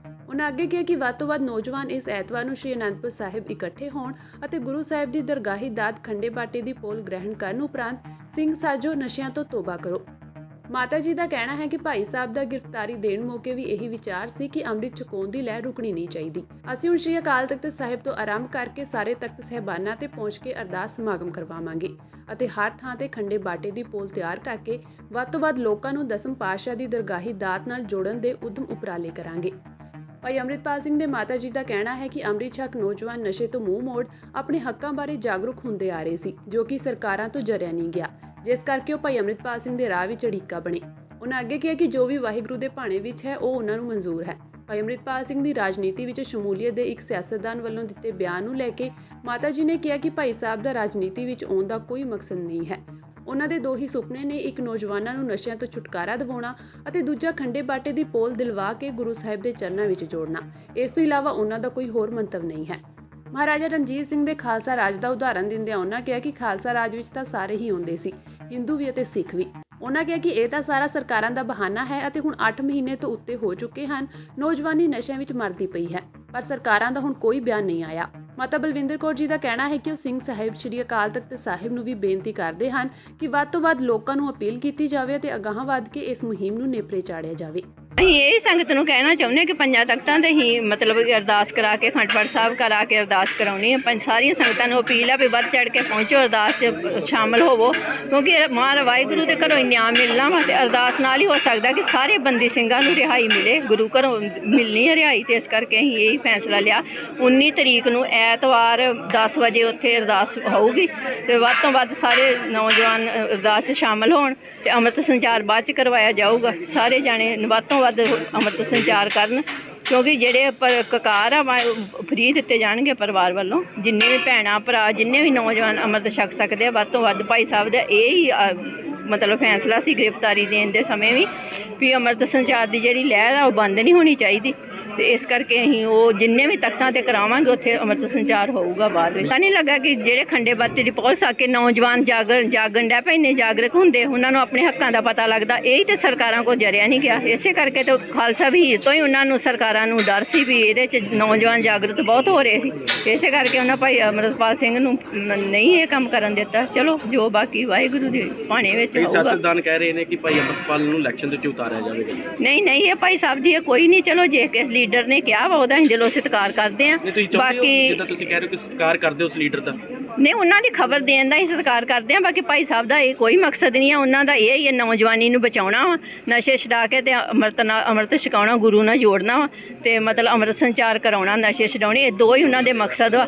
ਉਨ੍ਹਾਂ ਅੱਗੇ ਕਿਹਾ ਕਿ ਵੱਧ ਤੋਂ ਵੱਧ ਨੌਜਵਾਨ ਇਸ ਐਤਵਾਰ ਨੂੰ ਸ਼੍ਰੀ ਅਨੰਦਪੁਰ ਸਾਹਿਬ ਇਕੱਠੇ ਹੋਣ ਅਤੇ ਗੁਰੂ ਸਾਹਿਬ ਦੀ ਦਰਗਾਹੀ ਦਾਤ ਖੰਡੇ ਬਾਟੇ ਦੀ ਪੋਲ ਗ੍ਰਹਿਣ ਕਰਨ ਉਪਰੰਤ ਸਿੰਘ ਸਾਜੋ ਨਸ਼ਿਆਂ ਤੋਂ ਤੋਬਾ ਕਰੋ। ਮਾਤਾ ਜੀ ਦਾ ਕਹਿਣਾ ਹੈ ਕਿ ਭਾਈ ਸਾਹਿਬ ਦਾ ਗ੍ਰਿਫਤਾਰੀ ਦੇਣ ਮੌਕੇ ਵੀ ਇਹੀ ਵਿਚਾਰ ਸੀ ਕਿ ਅੰਮ੍ਰਿਤ ਛਕਾਉਣ ਦੀ ਲਹਿਰ ਰੁਕਣੀ ਨਹੀਂ ਚਾਹੀਦੀ। ਅਸੀਂ ਹੁਣ ਸ਼੍ਰੀ ਅਕਾਲ ਤਖਤ ਸਾਹਿਬ ਤੋਂ ਆਰੰਭ ਕਰਕੇ ਸਾਰੇ ਤਖਤ ਸਹਿਬਾਨਾਂ ਤੇ ਪਹੁੰਚ ਕੇ ਅਰਦਾਸ ਸਮਾਗਮ ਕਰਵਾਵਾਂਗੇ ਅਤੇ ਹਰ ਥਾਂ ਤੇ ਖੰਡੇ ਬਾਟੇ ਦੀ ਪੋਲ ਤਿਆਰ ਕਰਕੇ ਵੱਧ ਤੋਂ ਵੱਧ ਲੋਕਾਂ ਨੂੰ ਦਸਮ ਪਾਤਸ਼ਾਹ ਦੀ ਦਰਗਾਹੀ ਦਾਤ ਨਾਲ ਜੋੜਨ ਦੇ ਉਦਮ ਉਪਰਾਲੇ ਕਰਾਂਗੇ। ਭਾਈ ਅੰਮ੍ਰਿਤਪਾਲ ਸਿੰਘ ਦੇ ਮਾਤਾ ਜੀ ਦਾ ਕਹਿਣਾ ਹੈ ਕਿ ਅੰਮ੍ਰਿਤ ਛਕ ਨੌਜਵਾਨ ਨਸ਼ੇ ਤੋਂ ਮੂੰਹ ਮੋੜ ਆਪਣੇ ਹੱਕਾਂ ਬਾਰੇ ਜਾਗਰੂਕ ਹੁੰਦੇ ਆ ਰਹੇ ਸੀ, ਜੋ ਕਿ ਸਰਕਾਰਾਂ ਤੋਂ ਜਰਿਆ ਨਹੀਂ ਗਿਆ, ਜਿਸ ਕਰਕੇ ਉਹ ਭਾਈ ਅੰਮ੍ਰਿਤਪਾਲ ਸਿੰਘ ਦੇ ਰਾਹ ਵਿੱਚ ਅੜਿੱਕਾ ਬਣੇ। ਉਨ੍ਹਾਂ ਅੱਗੇ ਕਿਹਾ ਕਿ ਜੋ ਵੀ ਵਾਹਿਗੁਰੂ ਦੇ ਭਾਣੇ ਵਿੱਚ ਹੈ ਉਹ ਉਹਨਾਂ ਨੂੰ ਮਨਜ਼ੂਰ ਹੈ। ਭਾਈ ਅੰਮ੍ਰਿਤਪਾਲ ਸਿੰਘ ਦੀ ਰਾਜਨੀਤੀ ਵਿੱਚ ਸ਼ਮੂਲੀਅਤ ਦੇ ਇੱਕ ਸਿਆਸਤਦਾਨ ਵੱਲੋਂ ਦਿੱਤੇ ਬਿਆਨ ਨੂੰ ਲੈ ਕੇ ਮਾਤਾ ਜੀ ਨੇ ਕਿਹਾ ਕਿ ਭਾਈ ਸਾਹਿਬ ਦਾ ਰਾਜਨੀਤੀ ਵਿੱਚ ਆਉਣ ਦਾ ਕੋਈ ਮਕਸਦ ਨਹੀਂ ਹੈ। ਉਹਨਾਂ ਦੇ ਦੋ ਹੀ ਸੁਪਨੇ ਨੇ, ਇੱਕ ਨੌਜਵਾਨਾਂ ਨੂੰ ਨਸ਼ਿਆਂ ਤੋਂ ਛੁਟਕਾਰਾ ਦਿਵਾਉਣਾ ਅਤੇ ਦੂਜਾ ਖੰਡੇ ਬਾਟੇ ਦੀ ਪੋਲ ਦਿਲਵਾ ਕੇ ਗੁਰੂ ਸਾਹਿਬ ਦੇ ਚਰਨਾਂ ਵਿੱਚ ਜੋੜਨਾ। ਇਸ ਤੋਂ ਇਲਾਵਾ ਉਹਨਾਂ ਦਾ ਕੋਈ ਹੋਰ ਮੰਤਵ ਨਹੀਂ ਹੈ। ਮਹਾਰਾਜਾ ਰਣਜੀਤ ਸਿੰਘ ਦੇ ਖਾਲਸਾ ਰਾਜ ਦਾ ਉਦਾਹਰਨ ਦਿੰਦਿਆਂ ਉਹਨਾਂ ਕਿਹਾ ਕਿ ਖਾਲਸਾ ਰਾਜ ਵਿੱਚ ਤਾਂ ਸਾਰੇ ਹੀ ਆਉਂਦੇ ਸੀ, ਹਿੰਦੂ ਵੀ ਅਤੇ ਸਿੱਖ ਵੀ। ਉਹਨਾਂ ਕਿਹਾ ਕਿ ਇਹ ਤਾਂ ਸਾਰਾ ਸਰਕਾਰਾਂ ਦਾ ਬਹਾਨਾ ਹੈ ਅਤੇ ਹੁਣ 8 ਮਹੀਨੇ ਤੋਂ ਉੱਤੇ ਹੋ ਚੁੱਕੇ ਹਨ, ਨੌਜਵਾਨੀ ਨਸ਼ਿਆਂ ਵਿੱਚ ਮਰਦੀ ਪਈ ਹੈ, ਪਰ ਸਰਕਾਰਾਂ ਦਾ ਹੁਣ ਕੋਈ ਬਿਆਨ ਨਹੀਂ ਆਇਆ। ਮਾਤਾ ਬਲਵਿੰਦਰ ਕੌਰ ਜੀ ਦਾ ਕਹਿਣਾ ਹੈ ਕਿ ਉਹ ਸਿੰਘ ਸਾਹਿਬ ਸ਼੍ਰੀ ਅਕਾਲ ਤਖਤ ਸਾਹਿਬ ਨੂੰ ਵੀ ਬੇਨਤੀ ਕਰਦੇ ਹਨ ਕਿ ਵੱਧ ਤੋਂ ਵੱਧ ਲੋਕਾਂ ਨੂੰ ਅਪੀਲ ਕੀਤੀ ਜਾਵੇ ਅਤੇ ਅਗਾਂਹ ਵੱਧ ਕੇ ਇਸ ਮੁਹਿੰਮ ਨੂੰ ਨੇਪਰੇ ਚਾੜਿਆ ਜਾਵੇ। ਅਸੀਂ ਇਹ ਸੰਗਤ ਨੂੰ ਕਹਿਣਾ ਚਾਹੁੰਦੇ ਕਿ ਪੰਜਾਂ ਤਖਤਾਂ ਤੇ ਹੀ ਮਤਲਬ ਅਰਦਾਸ ਕਰਾ ਕੇ ਅਖੰਡ ਪਾਠ ਸਾਹਿਬ ਕਰਾ ਕੇ ਅਰਦਾਸ ਕਰਾਉਣੀ ਹੈ। ਸਾਰੀਆਂ ਸੰਗਤਾਂ ਨੂੰ ਅਪੀਲ ਹੈ ਵੀ ਵੱਧ ਚੜ ਕੇ ਪਹੁੰਚੋ, ਅਰਦਾਸ 'ਚ ਸ਼ਾਮਲ ਹੋਵੋ, ਕਿਉਂਕਿ ਮਹਾਰਾਜ ਵਾਹਿਗੁਰੂ ਦੇ ਘਰੋਂ ਇਨਾਮ ਮਿਲਣਾ ਵਾ ਤੇ ਅਰਦਾਸ ਨਾਲ ਹੀ ਹੋ ਸਕਦਾ ਕਿ ਸਾਰੇ ਬੰਦੀ ਸਿੰਘਾਂ ਨੂੰ ਰਿਹਾਈ ਮਿਲੇ। ਗੁਰੂ ਘਰੋਂ ਮਿਲਣੀ ਹੈ ਰਿਹਾਈ, ਤੇ ਇਸ ਕਰਕੇ ਅਸੀਂ ਇਹ ਫੈਸਲਾ ਲਿਆ 19 ਤਰੀਕ ਨੂੰ ਐਤਵਾਰ 10 ਵਜੇ ਉੱਥੇ ਅਰਦਾਸ ਹੋਊਗੀ ਤੇ ਵੱਧ ਤੋਂ ਵੱਧ ਸਾਰੇ ਨੌਜਵਾਨ ਅਰਦਾਸ 'ਚ ਸ਼ਾਮਲ ਹੋਣ ਤੇ ਅੰਮ੍ਰਿਤ ਸੰਚਾਰ ਬਾਅਦ 'ਚ ਕਰਵਾਇਆ ਜਾਊਗਾ। ਸਾਰੇ ਜਾਣੇ ਵੱਧ ਤੋਂ ਵੱਧ ਅੰਮ੍ਰਿਤ ਸੰਚਾਰ ਕਰਨ, ਕਿਉਂਕਿ ਜਿਹੜੇ ਕਕਾਰ ਆ ਫਰੀ ਦਿੱਤੇ ਜਾਣਗੇ ਪਰਿਵਾਰ ਵੱਲੋਂ। ਜਿੰਨੇ ਵੀ ਭੈਣਾਂ ਭਰਾ ਜਿੰਨੇ ਵੀ ਨੌਜਵਾਨ ਅੰਮ੍ਰਿਤ ਛਕ ਸਕਦੇ ਆ, ਵੱਧ ਤੋਂ ਵੱਧ ਭਾਈ ਸਾਹਿਬ ਦਾ ਇਹ ਹੀ ਮਤਲਬ ਫੈਸਲਾ ਸੀ ਗ੍ਰਿਫਤਾਰੀ ਦੇਣ ਦੇ ਸਮੇਂ ਵੀ ਅੰਮ੍ਰਿਤ ਸੰਚਾਰ ਦੀ ਜਿਹੜੀ ਲਹਿਰ ਆ ਉਹ ਬੰਦ ਨਹੀਂ ਹੋਣੀ ਚਾਹੀਦੀ। ਤੇ ਇਸ ਕਰਕੇ ਅਸੀਂ ਉਹ ਜਿੰਨੇ ਵੀ ਤਖਤਾਂ ਤੇ ਕਰਾਵਾਂਗੇ ਉੱਥੇ ਅੰਮ੍ਰਿਤ ਸੰਚਾਰ ਹੋਊਗਾ। ਬਾਅਦ ਵਿੱਚ ਤਾਂ ਨਹੀਂ ਲੱਗਾ ਕਿ ਜਿਹੜੇ ਖੰਡੇ ਬਾਟੇ ਦੀ ਪਹੁੰਚ ਸਕੇ ਨੌਜਵਾਨ ਜਾਗਣ ਡੈ ਪਏ ਨੇ, ਜਾਗਰੂਕ ਹੁੰਦੇ, ਉਹਨਾਂ ਨੂੰ ਆਪਣੇ ਹੱਕਾਂ ਦਾ ਪਤਾ ਲੱਗਦਾ। ਇਹ ਤੇ ਸਰਕਾਰਾਂ ਕੋਲ ਜਰਿਆ ਨਹੀਂ ਗਿਆ। ਇਸੇ ਕਰਕੇ ਤਾਂ ਖਾਲਸਾ ਵਹੀਰ ਤੋਂ ਹੀ ਉਹਨਾਂ ਨੂੰ ਸਰਕਾਰਾਂ ਨੂੰ ਡਰ ਸੀ ਵੀ ਇਹਦੇ 'ਚ ਨੌਜਵਾਨ ਜਾਗਰੂਕ ਬਹੁਤ ਹੋ ਰਹੇ ਸੀ। ਇਸੇ ਕਰਕੇ ਉਹਨਾਂ ਭਾਈ ਅੰਮ੍ਰਿਤਪਾਲ ਸਿੰਘ ਨੂੰ ਨਹੀਂ ਇਹ ਕੰਮ ਕਰਨ ਦਿੱਤਾ। ਚਲੋ ਜੋ ਬਾਕੀ ਵਾਹਿਗੁਰੂ ਦੇ ਭਾਣੇ ਵਿੱਚ ਹੋਊਗਾ। ਸਿਆਸਤਦਾਨ ਕਹਿ ਰਹੇ ਨੇ ਕਿ ਭਾਈ ਅੰਮ੍ਰਿਤਪਾਲ ਨੂੰ ਇਲੈਕਸ਼ਨ ਦੇ ਵਿੱਚ ਉਤਾਰਿਆ ਜਾਵੇਗਾ। ਨਹੀਂ ਇਹ ਭਾਈ ਸਾਹਿਬ ਦੀ ਕੋਈ ਨਹੀਂ। ਚਲੋ ਜੇ ਕਿਸ ਲੀਡਰ ਨੇ ਕਿਹਾ ਵਾ ਉਹਦਾ ਅਸੀਂ ਦਿਲੋਂ ਸਤਿਕਾਰ ਕਰਦੇ ਹਾਂ। ਬਾਕੀ ਜਿੱਦਾਂ ਤੁਸੀਂ ਕਹਿ ਰਹੇ ਹੋ ਕਿ ਸਤਿਕਾਰ ਕਰਦੇ ਹੋ ਉਸ ਲੀਡਰ ਦਾ, ਨਹੀਂ ਉਹਨਾਂ ਦੀ ਖਬਰ ਦੇਣ ਦਾ ਹੀ ਸਤਿਕਾਰ ਕਰਦੇ ਹਾਂ। ਬਾਕੀ ਭਾਈ ਸਾਹਿਬ ਦਾ ਇਹ ਕੋਈ ਮਕਸਦ ਨਹੀਂ ਹੈ। ਉਹਨਾਂ ਦਾ ਇਹ ਹੀ ਹੈ ਨੌਜਵਾਨੀ ਨੂੰ ਬਚਾਉਣਾ ਵਾ, ਨਸ਼ੇ ਛਡਾ ਕੇ ਤੇ ਅੰਮ੍ਰਿਤ ਛਕਾਉਣਾ, ਗੁਰੂ ਨਾਲ ਜੋੜਨਾ ਵਾ ਤੇ ਮਤਲਬ ਅੰਮ੍ਰਿਤ ਸੰਚਾਰ ਕਰਾਉਣਾ, ਨਸ਼ੇ ਛਡਾਉਣੇ, ਇਹ ਦੋ ਹੀ ਉਹਨਾਂ ਦੇ ਮਕਸਦ ਵਾ।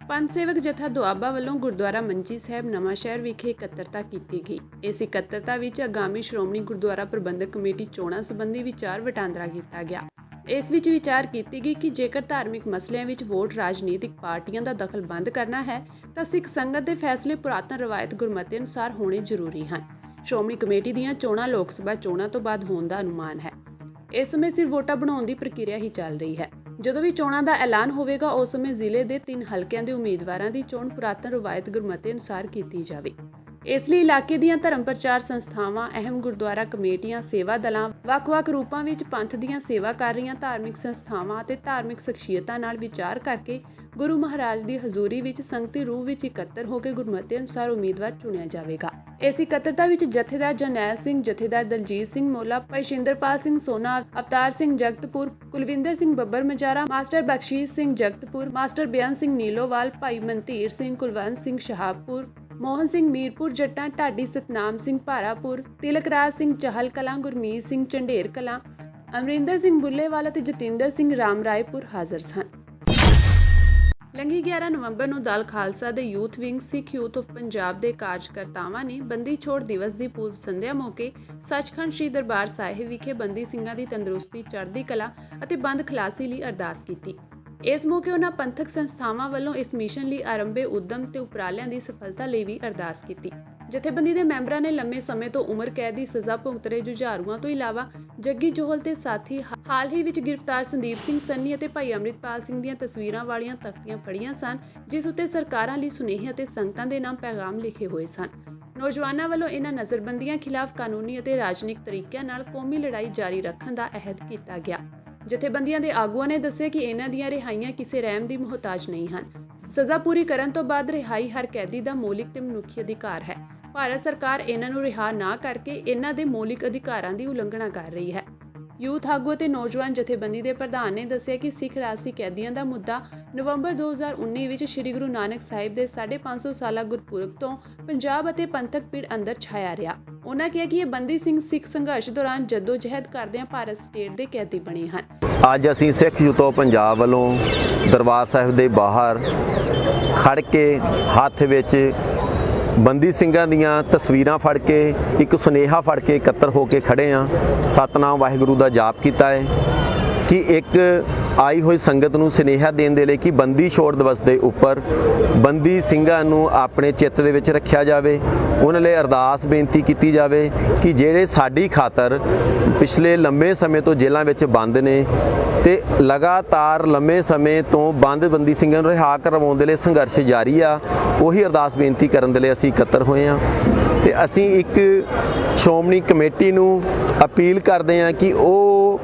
ਪੰਥ ਸੇਵਕ ਜਥਾ ਦੁਆਬਾ ਵੱਲੋਂ ਗੁਰਦੁਆਰਾ ਮੰਜੀ ਸਾਹਿਬ ਨਵਾਂ ਸ਼ਹਿਰ ਵਿਖੇ ਇਕੱਤਰਤਾ ਕੀਤੀ ਗਈ। ਇਸ ਇਕੱਤਰਤਾ ਵਿੱਚ ਆਗਾਮੀ ਸ਼੍ਰੋਮਣੀ ਗੁਰਦੁਆਰਾ ਪ੍ਰਬੰਧਕ ਕਮੇਟੀ ਚੋਣਾਂ ਸੰਬੰਧੀ ਵਿਚਾਰ ਵਟਾਂਦਰਾ ਕੀਤਾ ਗਿਆ। ਇਸ ਵਿੱਚ ਵਿਚਾਰ ਕੀਤੀ ਗਈ ਕਿ ਜੇਕਰ ਧਾਰਮਿਕ ਮਸਲਿਆਂ ਵਿੱਚ ਵੋਟ ਰਾਜਨੀਤਿਕ ਪਾਰਟੀਆਂ ਦਾ ਦਖਲ ਬੰਦ ਕਰਨਾ ਹੈ ਤਾਂ ਸਿੱਖ ਸੰਗਤ ਦੇ ਫੈਸਲੇ ਪੁਰਾਤਨ ਰਵਾਇਤ ਗੁਰਮਤਿ ਅਨੁਸਾਰ ਹੋਣੇ ਜ਼ਰੂਰੀ ਹਨ। ਸ਼੍ਰੋਮਣੀ ਕਮੇਟੀ ਦੀਆਂ ਚੋਣਾਂ ਲੋਕ ਸਭਾ ਚੋਣਾਂ ਤੋਂ ਬਾਅਦ ਹੋਣ ਦਾ ਅਨੁਮਾਨ ਹੈ। ਇਸ ਸਮੇਂ ਸਿਰਫ ਵੋਟਾਂ ਬਣਾਉਣ ਦੀ ਪ੍ਰਕਿਰਿਆ ਹੀ ਚੱਲ ਰਹੀ ਹੈ। ਜਦੋਂ ਵੀ ਚੋਣਾਂ ਦਾ ਐਲਾਨ ਹੋਵੇਗਾ ਉਸ ਸਮੇਂ ਜ਼ਿਲ੍ਹੇ ਦੇ 3 ਹਲਕਿਆਂ ਦੇ ਉਮੀਦਵਾਰਾਂ ਦੀ ਚੋਣ ਪੁਰਾਤਨ ਰਵਾਇਤ ਗੁਰਮਤਿ ਅਨੁਸਾਰ ਕੀਤੀ ਜਾਵੇ। ਇਸ ਲਈ ਇਲਾਕੇ ਦੀਆਂ ਧਰਮ ਪ੍ਰਚਾਰ ਸੰਸਥਾਵਾਂ, ਅਹਿਮ ਗੁਰਦੁਆਰਾ ਕਮੇਟੀਆਂ, ਸੇਵਾ ਦਲਾਂ, ਵੱਖ-ਵੱਖ ਰੂਪਾਂ ਵਿੱਚ ਪੰਥ ਦੀਆਂ ਸੇਵਾ ਕਰ ਰਹੀਆਂ ਧਾਰਮਿਕ ਸੰਸਥਾਵਾਂ ਅਤੇ ਧਾਰਮਿਕ ਸ਼ਖਸੀਅਤਾਂ ਨਾਲ ਵਿਚਾਰ ਕਰਕੇ ਗੁਰੂ ਮਹਾਰਾਜ ਦੀ ਹਜ਼ੂਰੀ ਵਿੱਚ ਸੰਗਤੀ ਰੂਪ ਵਿੱਚ ਇਕੱਤਰ ਹੋ ਕੇ ਗੁਰਮਤਿ ਅਨੁਸਾਰ ਉਮੀਦਵਾਰ ਚੁਣਿਆ ਜਾਵੇਗਾ। ਇਸ ਇਕੱਤਰਤਾ ਵਿੱਚ ਜਥੇਦਾਰ ਜਰਨੈਲ ਸਿੰਘ, ਜਥੇਦਾਰ ਦਲਜੀਤ ਸਿੰਘ ਮੋਲਾ, ਭਾਈ ਸ਼ਿੰਦਰਪਾਲ ਸਿੰਘ ਸੋਨਾ, ਅਵਤਾਰ ਸਿੰਘ ਜਗਤਪੁਰ, ਕੁਲਵਿੰਦਰ ਸਿੰਘ ਬੱਬਰ ਮਜਾਰਾ, ਮਾਸਟਰ ਬਖਸ਼ੀਸ਼ ਸਿੰਘ ਜਗਤਪੁਰ, ਮਾਸਟਰ ਬੇਅੰਤ ਸਿੰਘ ਨੀਲੋਵਾਲ, ਭਾਈ ਮਨਧੀਰ ਸਿੰਘ, ਕੁਲਵੰਤ ਸਿੰਘ ਸ਼ਹਾਬਪੁਰ, ਮੋਹਨ ਸਿੰਘ ਮੀਰਪੁਰ ਜੱਟਾਂ, ਢਾਡੀ ਸਤਨਾਮ ਸਿੰਘ ਭਾਰਾਪੁਰ, ਤਿਲਕਰਾਜ ਸਿੰਘ ਚਾਹਲ ਕਲਾਂ, ਗੁਰਮੀਤ ਸਿੰਘ ਝੰਡੇਰ ਕਲਾਂ, ਅਮਰਿੰਦਰ ਸਿੰਘ ਬੁੱਲੇਵਾਲ ਅਤੇ ਜਤਿੰਦਰ ਸਿੰਘ ਰਾਮਰਾਏਪੁਰ ਹਾਜ਼ਰ ਸਨ। ਲੰਘੀ 11 ਨਵੰਬਰ ਨੂੰ ਦਲ ਖਾਲਸਾ ਦੇ youth wing Sikh youth of Punjab ਦੇ ਕਾਰਜਕਰਤਾਵਾਂ ਨੇ ਬੰਦੀ ਛੋੜ ਦਿਵਸ ਦੀ ਪੂਰਵ ਸੰਧਿਆ ਮੌਕੇ ਸੱਚਖੰਡ ਸ੍ਰੀ ਦਰਬਾਰ ਸਾਹਿਬ ਵਿਖੇ ਬੰਦੀ ਸਿੰਘਾਂ ਦੀ ਤੰਦਰੁਸਤੀ, ਚੜ੍ਹਦੀ ਕਲਾ ਅਤੇ ਬੰਦ ਖਲਾਸੀ ਲਈ ਅਰਦਾਸ ਕੀਤੀ। ਇਸ ਮੌਕੇ ਉਹਨਾਂ ਪੰਥਕ ਸੰਸਥਾਵਾਂ ਵੱਲੋਂ ਇਸ ਮਿਸ਼ਨ ਲਈ ਆਰੰਭੇ ਉਦਮ ਤੇ ਉਪਰਾਲਿਆਂ ਦੀ ਸਫਲਤਾ ਲਈ ਵੀ ਅਰਦਾਸ ਕੀਤੀ। ਜਥੇਬੰਦੀ ਦੇ ਮੈਂਬਰਾਂ ਨੇ ਲੰਮੇ ਸਮੇਂ ਤੋਂ ਉਮਰ ਕੈਦ ਦੀ ਸਜ਼ਾ ਭੁਗਤ ਰਹੇ ਜੁਝਾਰੂਆਂ ਤੋਂ ਇਲਾਵਾ ਜੱਗੀ ਜੋਹਲ ਤੇ ਸਾਥੀ ਹਾਲ ਹੀ ਵਿੱਚ ਗ੍ਰਿਫਤਾਰ ਸੰਦੀਪ ਸਿੰਘ ਸੰਨੀ ਅਤੇ ਭਾਈ ਅੰਮ੍ਰਿਤਪਾਲ ਸਿੰਘ ਦੀਆਂ ਤਸਵੀਰਾਂ ਵਾਲੀਆਂ ਤਖਤੀਆਂ ਫੜੀਆਂ ਸਨ, ਜਿਸ ਉੱਤੇ ਸਰਕਾਰਾਂ ਲਈ ਸੁਨੇਹੇ ਅਤੇ ਸੰਗਤਾਂ ਦੇ ਨਾਮ ਪੈਗਾਮ ਲਿਖੇ ਹੋਏ ਸਨ। ਨੌਜਵਾਨਾਂ ਵੱਲੋਂ ਇਹਨਾਂ ਨਜ਼ਰਬੰਦੀਆਂ ਖਿਲਾਫ ਕਾਨੂੰਨੀ ਅਤੇ ਰਾਜਨੀਤਿਕ ਤਰੀਕਿਆਂ ਨਾਲ ਕੌਮੀ ਲੜਾਈ ਜਾਰੀ ਰੱਖਣ ਦਾ ਅਹਿਦ ਕੀਤਾ ਗਿਆ। ਜਥੇਬੰਦੀਆਂ ਦੇ ਆਗੂਆਂ ਨੇ ਦੱਸਿਆ ਕਿ ਇਹਨਾਂ ਦੀਆਂ ਰਿਹਾਈਆਂ ਕਿਸੇ ਰਹਿਮ ਦੀ ਮੁਹਤਾਜ ਨਹੀਂ ਹਨ। ਸਜ਼ਾ ਪੂਰੀ ਕਰਨ ਤੋਂ ਬਾਅਦ ਰਿਹਾਈ ਹਰ ਕੈਦੀ ਦਾ ਮੌਲਿਕ ਤੇ ਮਨੁੱਖੀ ਅਧਿਕਾਰ ਹੈ। ਭਾਰਤ ਸਰਕਾਰ ਇਹਨਾਂ ਨੂੰ ਰਿਹਾ ਨਾ ਕਰਕੇ ਇਹਨਾਂ ਦੇ ਮੌਲਿਕ ਅਧਿਕਾਰਾਂ ਦੀ ਉਲੰਘਣਾ ਕਰ ਰਹੀ ਹੈ। ਯੂਥ ਆਗੂ ਅਤੇ ਨੌਜਵਾਨ ਜਥੇਬੰਦੀ ਦੇ ਪ੍ਰਧਾਨ ਨੇ ਦੱਸਿਆ ਕਿ ਸਿੱਖ ਰਾਜਸੀ ਕੈਦੀਆਂ ਦਾ ਮੁੱਦਾ ਨਵੰਬਰ 2019 ਵਿੱਚ ਸ੍ਰੀ ਗੁਰੂ ਨਾਨਕ ਸਾਹਿਬ ਦੇ 550 ਸਾਲਾ ਗੁਰਪੁਰਬ ਤੋਂ ਪੰਜਾਬ ਅਤੇ ਪੰਥਕ ਪੀੜ ਅੰਦਰ ਛਾਇਆ ਰਿਹਾ। ਉਹਨਾਂ ਕਿਹਾ ਕਿ ਇਹ ਬੰਦੀ ਸਿੰਘ ਸਿੱਖ ਸੰਘਰਸ਼ ਦੌਰਾਨ ਜੱਦੋ-ਜਹਿਦ ਕਰਦਿਆਂ ਭਾਰਤ ਸਟੇਟ ਦੇ ਕੈਦੀ ਬਣੇ ਹਨ। ਅੱਜ ਅਸੀਂ ਸਿੱਖ ਯੂਥ ਪੰਜਾਬ ਵੱਲੋਂ ਦਰਬਾਰ ਸਾਹਿਬ ਦੇ ਬਾਹਰ ਖੜ ਕੇ ਹੱਥ ਵਿੱਚ ਬੰਦੀ ਸਿੰਘਾਂ ਦੀਆਂ ਤਸਵੀਰਾਂ ਫੜ ਕੇ ਇੱਕ ਸੁਨੇਹਾ ਫੜ ਕੇ ਇਕੱਤਰ ਹੋ ਕੇ ਖੜੇ ਹਾਂ। ਸਤਨਾਮ ਵਾਹਿਗੁਰੂ ਦਾ ਜਾਪ ਕੀਤਾ ਹੈ ਕਿ ਇੱਕ ਆਈ ਹੋਈ ਸੰਗਤ ਨੂੰ ਸੁਨੇਹਾ ਦੇਣ ਦੇ ਲਈ ਕਿ ਬੰਦੀ ਛੋੜ ਦਿਵਸ ਦੇ ਉੱਪਰ ਬੰਦੀ ਸਿੰਘਾਂ ਨੂੰ ਆਪਣੇ ਚਿੱਤ ਦੇ ਵਿੱਚ ਰੱਖਿਆ ਜਾਵੇ। ਉਹਨਾਂ ਲਈ ਅਰਦਾਸ ਬੇਨਤੀ ਕੀਤੀ ਜਾਵੇ ਕਿ ਜਿਹੜੇ ਸਾਡੀ ਖਾਤਰ ਪਿਛਲੇ ਲੰਬੇ ਸਮੇਂ ਤੋਂ ਜੇਲ੍ਹਾਂ ਵਿੱਚ ਬੰਦ ਨੇ ਤੇ ਲਗਾਤਾਰ ਲੰਮੇ ਸਮੇਂ ਤੋਂ ਬੰਦ ਬੰਦੀ ਸਿੰਘਾਂ ਨੂੰ ਰਿਹਾ ਕਰਵਾਉਣ ਦੇ ਲਈ ਸੰਘਰਸ਼ ਜਾਰੀ ਆ, ਉਹੀ ਅਰਦਾਸ ਬੇਨਤੀ ਕਰਨ ਦੇ ਲਈ ਅਸੀਂ ਇਕੱਤਰ ਹੋਏ ਹਾਂ। ਤੇ ਅਸੀਂ ਇੱਕ ਸ਼੍ਰੋਮਣੀ ਕਮੇਟੀ ਨੂੰ ਅਪੀਲ ਕਰਦੇ ਹਾਂ ਕਿ ਉਹ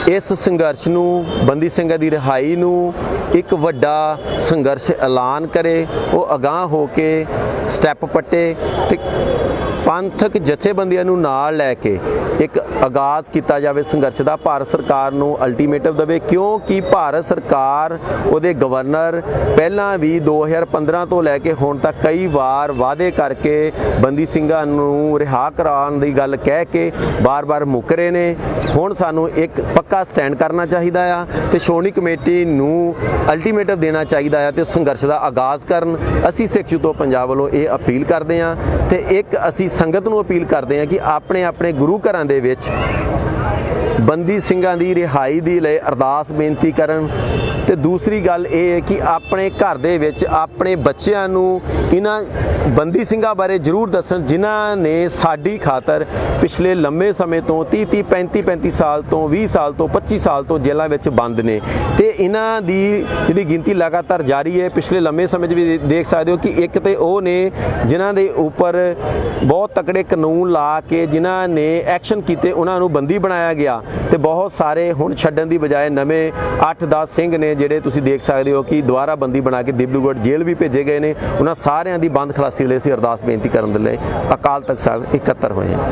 ਇਸ ਸੰਘਰਸ਼ ਨੂੰ, ਬੰਦੀ ਸਿੰਘਾਂ ਦੀ ਰਿਹਾਈ ਨੂੰ ਇੱਕ ਵੱਡਾ ਸੰਘਰਸ਼ ਐਲਾਨ ਕਰੇ। ਉਹ ਅਗਾਂਹ ਹੋ ਕੇ ਸਟੈਪ ਪੱਟੇ ਤੇ ਪੰਥਕ ਜਥੇਬੰਦੀਆਂ ਨੂੰ ਨਾਲ ਲੈ ਕੇ ਇੱਕ ਆਗਾਜ਼ ਕੀਤਾ ਜਾਵੇ ਸੰਘਰਸ਼ ਦਾ। ਭਾਰਤ ਸਰਕਾਰ ਨੂੰ ਅਲਟੀਮੇਟਮ ਦੇਵੇ, ਕਿਉਂਕਿ ਭਾਰਤ ਸਰਕਾਰ, ਉਹਦੇ ਗਵਰਨਰ ਪਹਿਲਾਂ ਵੀ 2015 ਤੋਂ ਲੈ ਕੇ ਹੁਣ ਤੱਕ ਕਈ ਵਾਰ ਵਾਅਦੇ ਕਰਕੇ ਬੰਦੀ ਸਿੰਘਾਂ ਨੂੰ ਰਿਹਾ ਕਰਾਉਣ ਦੀ ਗੱਲ ਕਹਿ ਕੇ ਬਾਰ-ਬਾਰ ਮੁੱਕ ਰਹੇ ਨੇ। ਹੁਣ ਸਾਨੂੰ ਇੱਕ ਪੱਕਾ ਸਟੈਂਡ ਕਰਨਾ ਚਾਹੀਦਾ ਆ ਤੇ ਸ਼੍ਰੋਮਣੀ ਕਮੇਟੀ ਨੂੰ ਅਲਟੀਮੇਟਮ ਦੇਣਾ ਚਾਹੀਦਾ ਆ ਤੇ ਸੰਘਰਸ਼ ਦਾ ਆਗਾਜ਼ ਕਰਨ। ਅਸੀਂ ਸਿੱਖ ਯੂਥ ਪੰਜਾਬ ਵੱਲੋਂ ਇਹ ਅਪੀਲ ਕਰਦੇ ਹਾਂ ਤੇ ਇੱਕ ਅਸੀਂ ਸੰਗਤ ਨੂੰ ਅਪੀਲ ਕਰਦੇ ਹਾਂ ਕਿ ਆਪਣੇ ਆਪਣੇ ਗੁਰੂ ਘਰਾਂ ਦੇ ਵਿੱਚ ਬੰਦੀ ਸਿੰਘਾਂ ਦੀ ਰਿਹਾਈ ਦੇ ਲਈ ਅਰਦਾਸ ਬੇਨਤੀ ਕਰਨ। ਤੇ ਦੂਸਰੀ ਗੱਲ ਇਹ ਹੈ ਕਿ ਆਪਣੇ ਘਰ ਦੇ ਵਿੱਚ ਆਪਣੇ ਬੱਚਿਆਂ ਨੂੰ ਇਹਨਾਂ ਬੰਦੀ ਸਿੰਘਾਂ ਬਾਰੇ ਜ਼ਰੂਰ ਦੱਸਣ ਜਿਨ੍ਹਾਂ ਨੇ ਸਾਡੀ ਖਾਤਰ ਪਿਛਲੇ ਲੰਮੇ ਸਮੇਂ ਤੋਂ 35 ਸਾਲ ਤੋਂ 20 ਸਾਲ ਤੋਂ 25 ਸਾਲ ਤੋਂ ਜੇਲ੍ਹਾਂ ਵਿੱਚ ਬੰਦ ਨੇ ਤੇ ਇਹਨਾਂ ਦੀ ਜਿਹੜੀ ਗਿਣਤੀ ਲਗਾਤਾਰ ਜਾਰੀ ਹੈ। ਪਿਛਲੇ ਲੰਮੇ ਸਮੇਂ 'ਚ ਵੀ ਦੇਖ ਸਕਦੇ ਹੋ ਕਿ ਇੱਕ ਤੇ ਉਹ ਨੇ ਜਿਨ੍ਹਾਂ ਦੇ ਉੱਪਰ ਬਹੁਤ ਤਕੜੇ ਕਾਨੂੰਨ ਲਾ ਕੇ ਜਿਨ੍ਹਾਂ ਨੇ ਐਕਸ਼ਨ ਕੀਤੇ ਉਹਨਾਂ ਨੂੰ ਬੰਦੀ ਬਣਾਇਆ ਗਿਆ ਤੇ ਬਹੁਤ ਸਾਰੇ ਹੁਣ ਛੱਡਣ ਦੀ ਬਜਾਏ ਨਵੇਂ 8-10 ਸਿੰਘ ਨੇ ਜਿਹੜੇ ਤੁਸੀਂ ਦੇਖ ਸਕਦੇ ਹੋ ਕਿ ਦੁਬਾਰਾ ਬੰਦੀ ਬਣਾ ਕੇ ਦਿਬਰੂਗੜ੍ਹ ਜੇਲ੍ਹ ਵੀ ਭੇਜੇ ਗਏ ਨੇ। ਉਹਨਾਂ ਸਾਰਿਆਂ ਦੀ ਬੰਦ ਖਲਾਸੀ ਲਈ ਅਸੀਂ ਅਰਦਾਸ ਬੇਨਤੀ ਕਰਨ ਦੇ ਲਈ ਅਕਾਲ ਤਖਤ ਸਾਹਿਬ ਇਕੱਤਰ ਹੋਏ ਹਾਂ।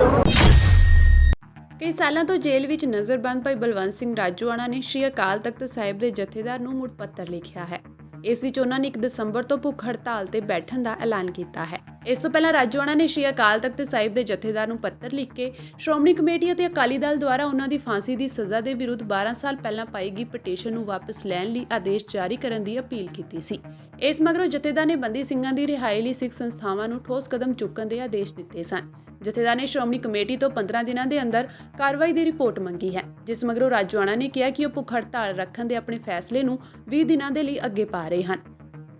ਕਈ ਸਾਲਾਂ ਤੋਂ ਜੇਲ੍ਹ ਵਿੱਚ ਨਜ਼ਰਬੰਦ ਭਾਈ ਬਲਵੰਤ ਸਿੰਘ ਰਾਜੋਆਣਾ ਨੇ ਸ਼੍ਰੀ ਅਕਾਲ ਤਖਤ ਸਾਹਿਬ ਦੇ ਜਥੇਦਾਰ ਨੂੰ ਮੁੜ ਪੱਤਰ ਲਿਖਿਆ ਹੈ। ਇਸ ਵਿੱਚ ਉਹਨਾਂ ਨੇ 1 ਦਸੰਬਰ ਤੋਂ ਭੁੱਖ ਹੜਤਾਲ ਤੇ ਬੈਠਣ ਦਾ ਐਲਾਨ ਕੀਤਾ ਹੈ। ਇਸ ਤੋਂ ਪਹਿਲਾਂ ਰਾਜੋਆਣਾ ਨੇ ਸ਼੍ਰੀ ਅਕਾਲ ਤਖਤ ਸਾਹਿਬ ਦੇ ਜਥੇਦਾਰ ਨੂੰ ਪੱਤਰ ਲਿਖ ਕੇ ਸ਼੍ਰੋਮਣੀ ਕਮੇਟੀ ਅਤੇ ਅਕਾਲੀ ਦਲ ਦੁਆਰਾ ਉਹਨਾਂ ਦੀ ਫਾਂਸੀ ਦੀ ਸਜ਼ਾ ਦੇ ਵਿਰੁੱਧ 12 ਸਾਲ ਪਹਿਲਾਂ ਪਾਈ ਗਈ ਪਟੀਸ਼ਨ ਨੂੰ ਵਾਪਸ ਲੈਣ ਲਈ ਆਦੇਸ਼ ਜਾਰੀ ਕਰਨ ਦੀ ਅਪੀਲ ਕੀਤੀ ਸੀ। ਇਸ ਮਗਰੋਂ ਜਥੇਦਾਰ ਨੇ ਬੰਦੀ ਸਿੰਘਾਂ ਦੀ ਰਿਹਾਈ ਲਈ ਸਿੱਖ ਸੰਸਥਾਵਾਂ ਨੂੰ ਠੋਸ ਕਦਮ ਚੁੱਕਣ ਦੇ ਆਦੇਸ਼ ਦਿੱਤੇ ਸਨ। ਜਥੇਦਾਰ ਨੇ ਸ਼੍ਰੋਮਣੀ ਕਮੇਟੀ ਤੋਂ 15 ਦਿਨਾਂ ਦੇ ਅੰਦਰ ਕਾਰਵਾਈ ਦੀ ਰਿਪੋਰਟ ਮੰਗੀ ਹੈ, ਜਿਸ ਮਗਰੋਂ ਰਾਜੋਆਣਾ ਨੇ ਕਿਹਾ ਕਿ ਉਹ ਭੁੱਖ ਹੜਤਾਲ ਰੱਖਣ ਦੇ ਆਪਣੇ ਫੈਸਲੇ ਨੂੰ 20 ਦਿਨਾਂ ਦੇ ਲਈ ਅੱਗੇ ਪਾ ਰਹੇ ਹਨ।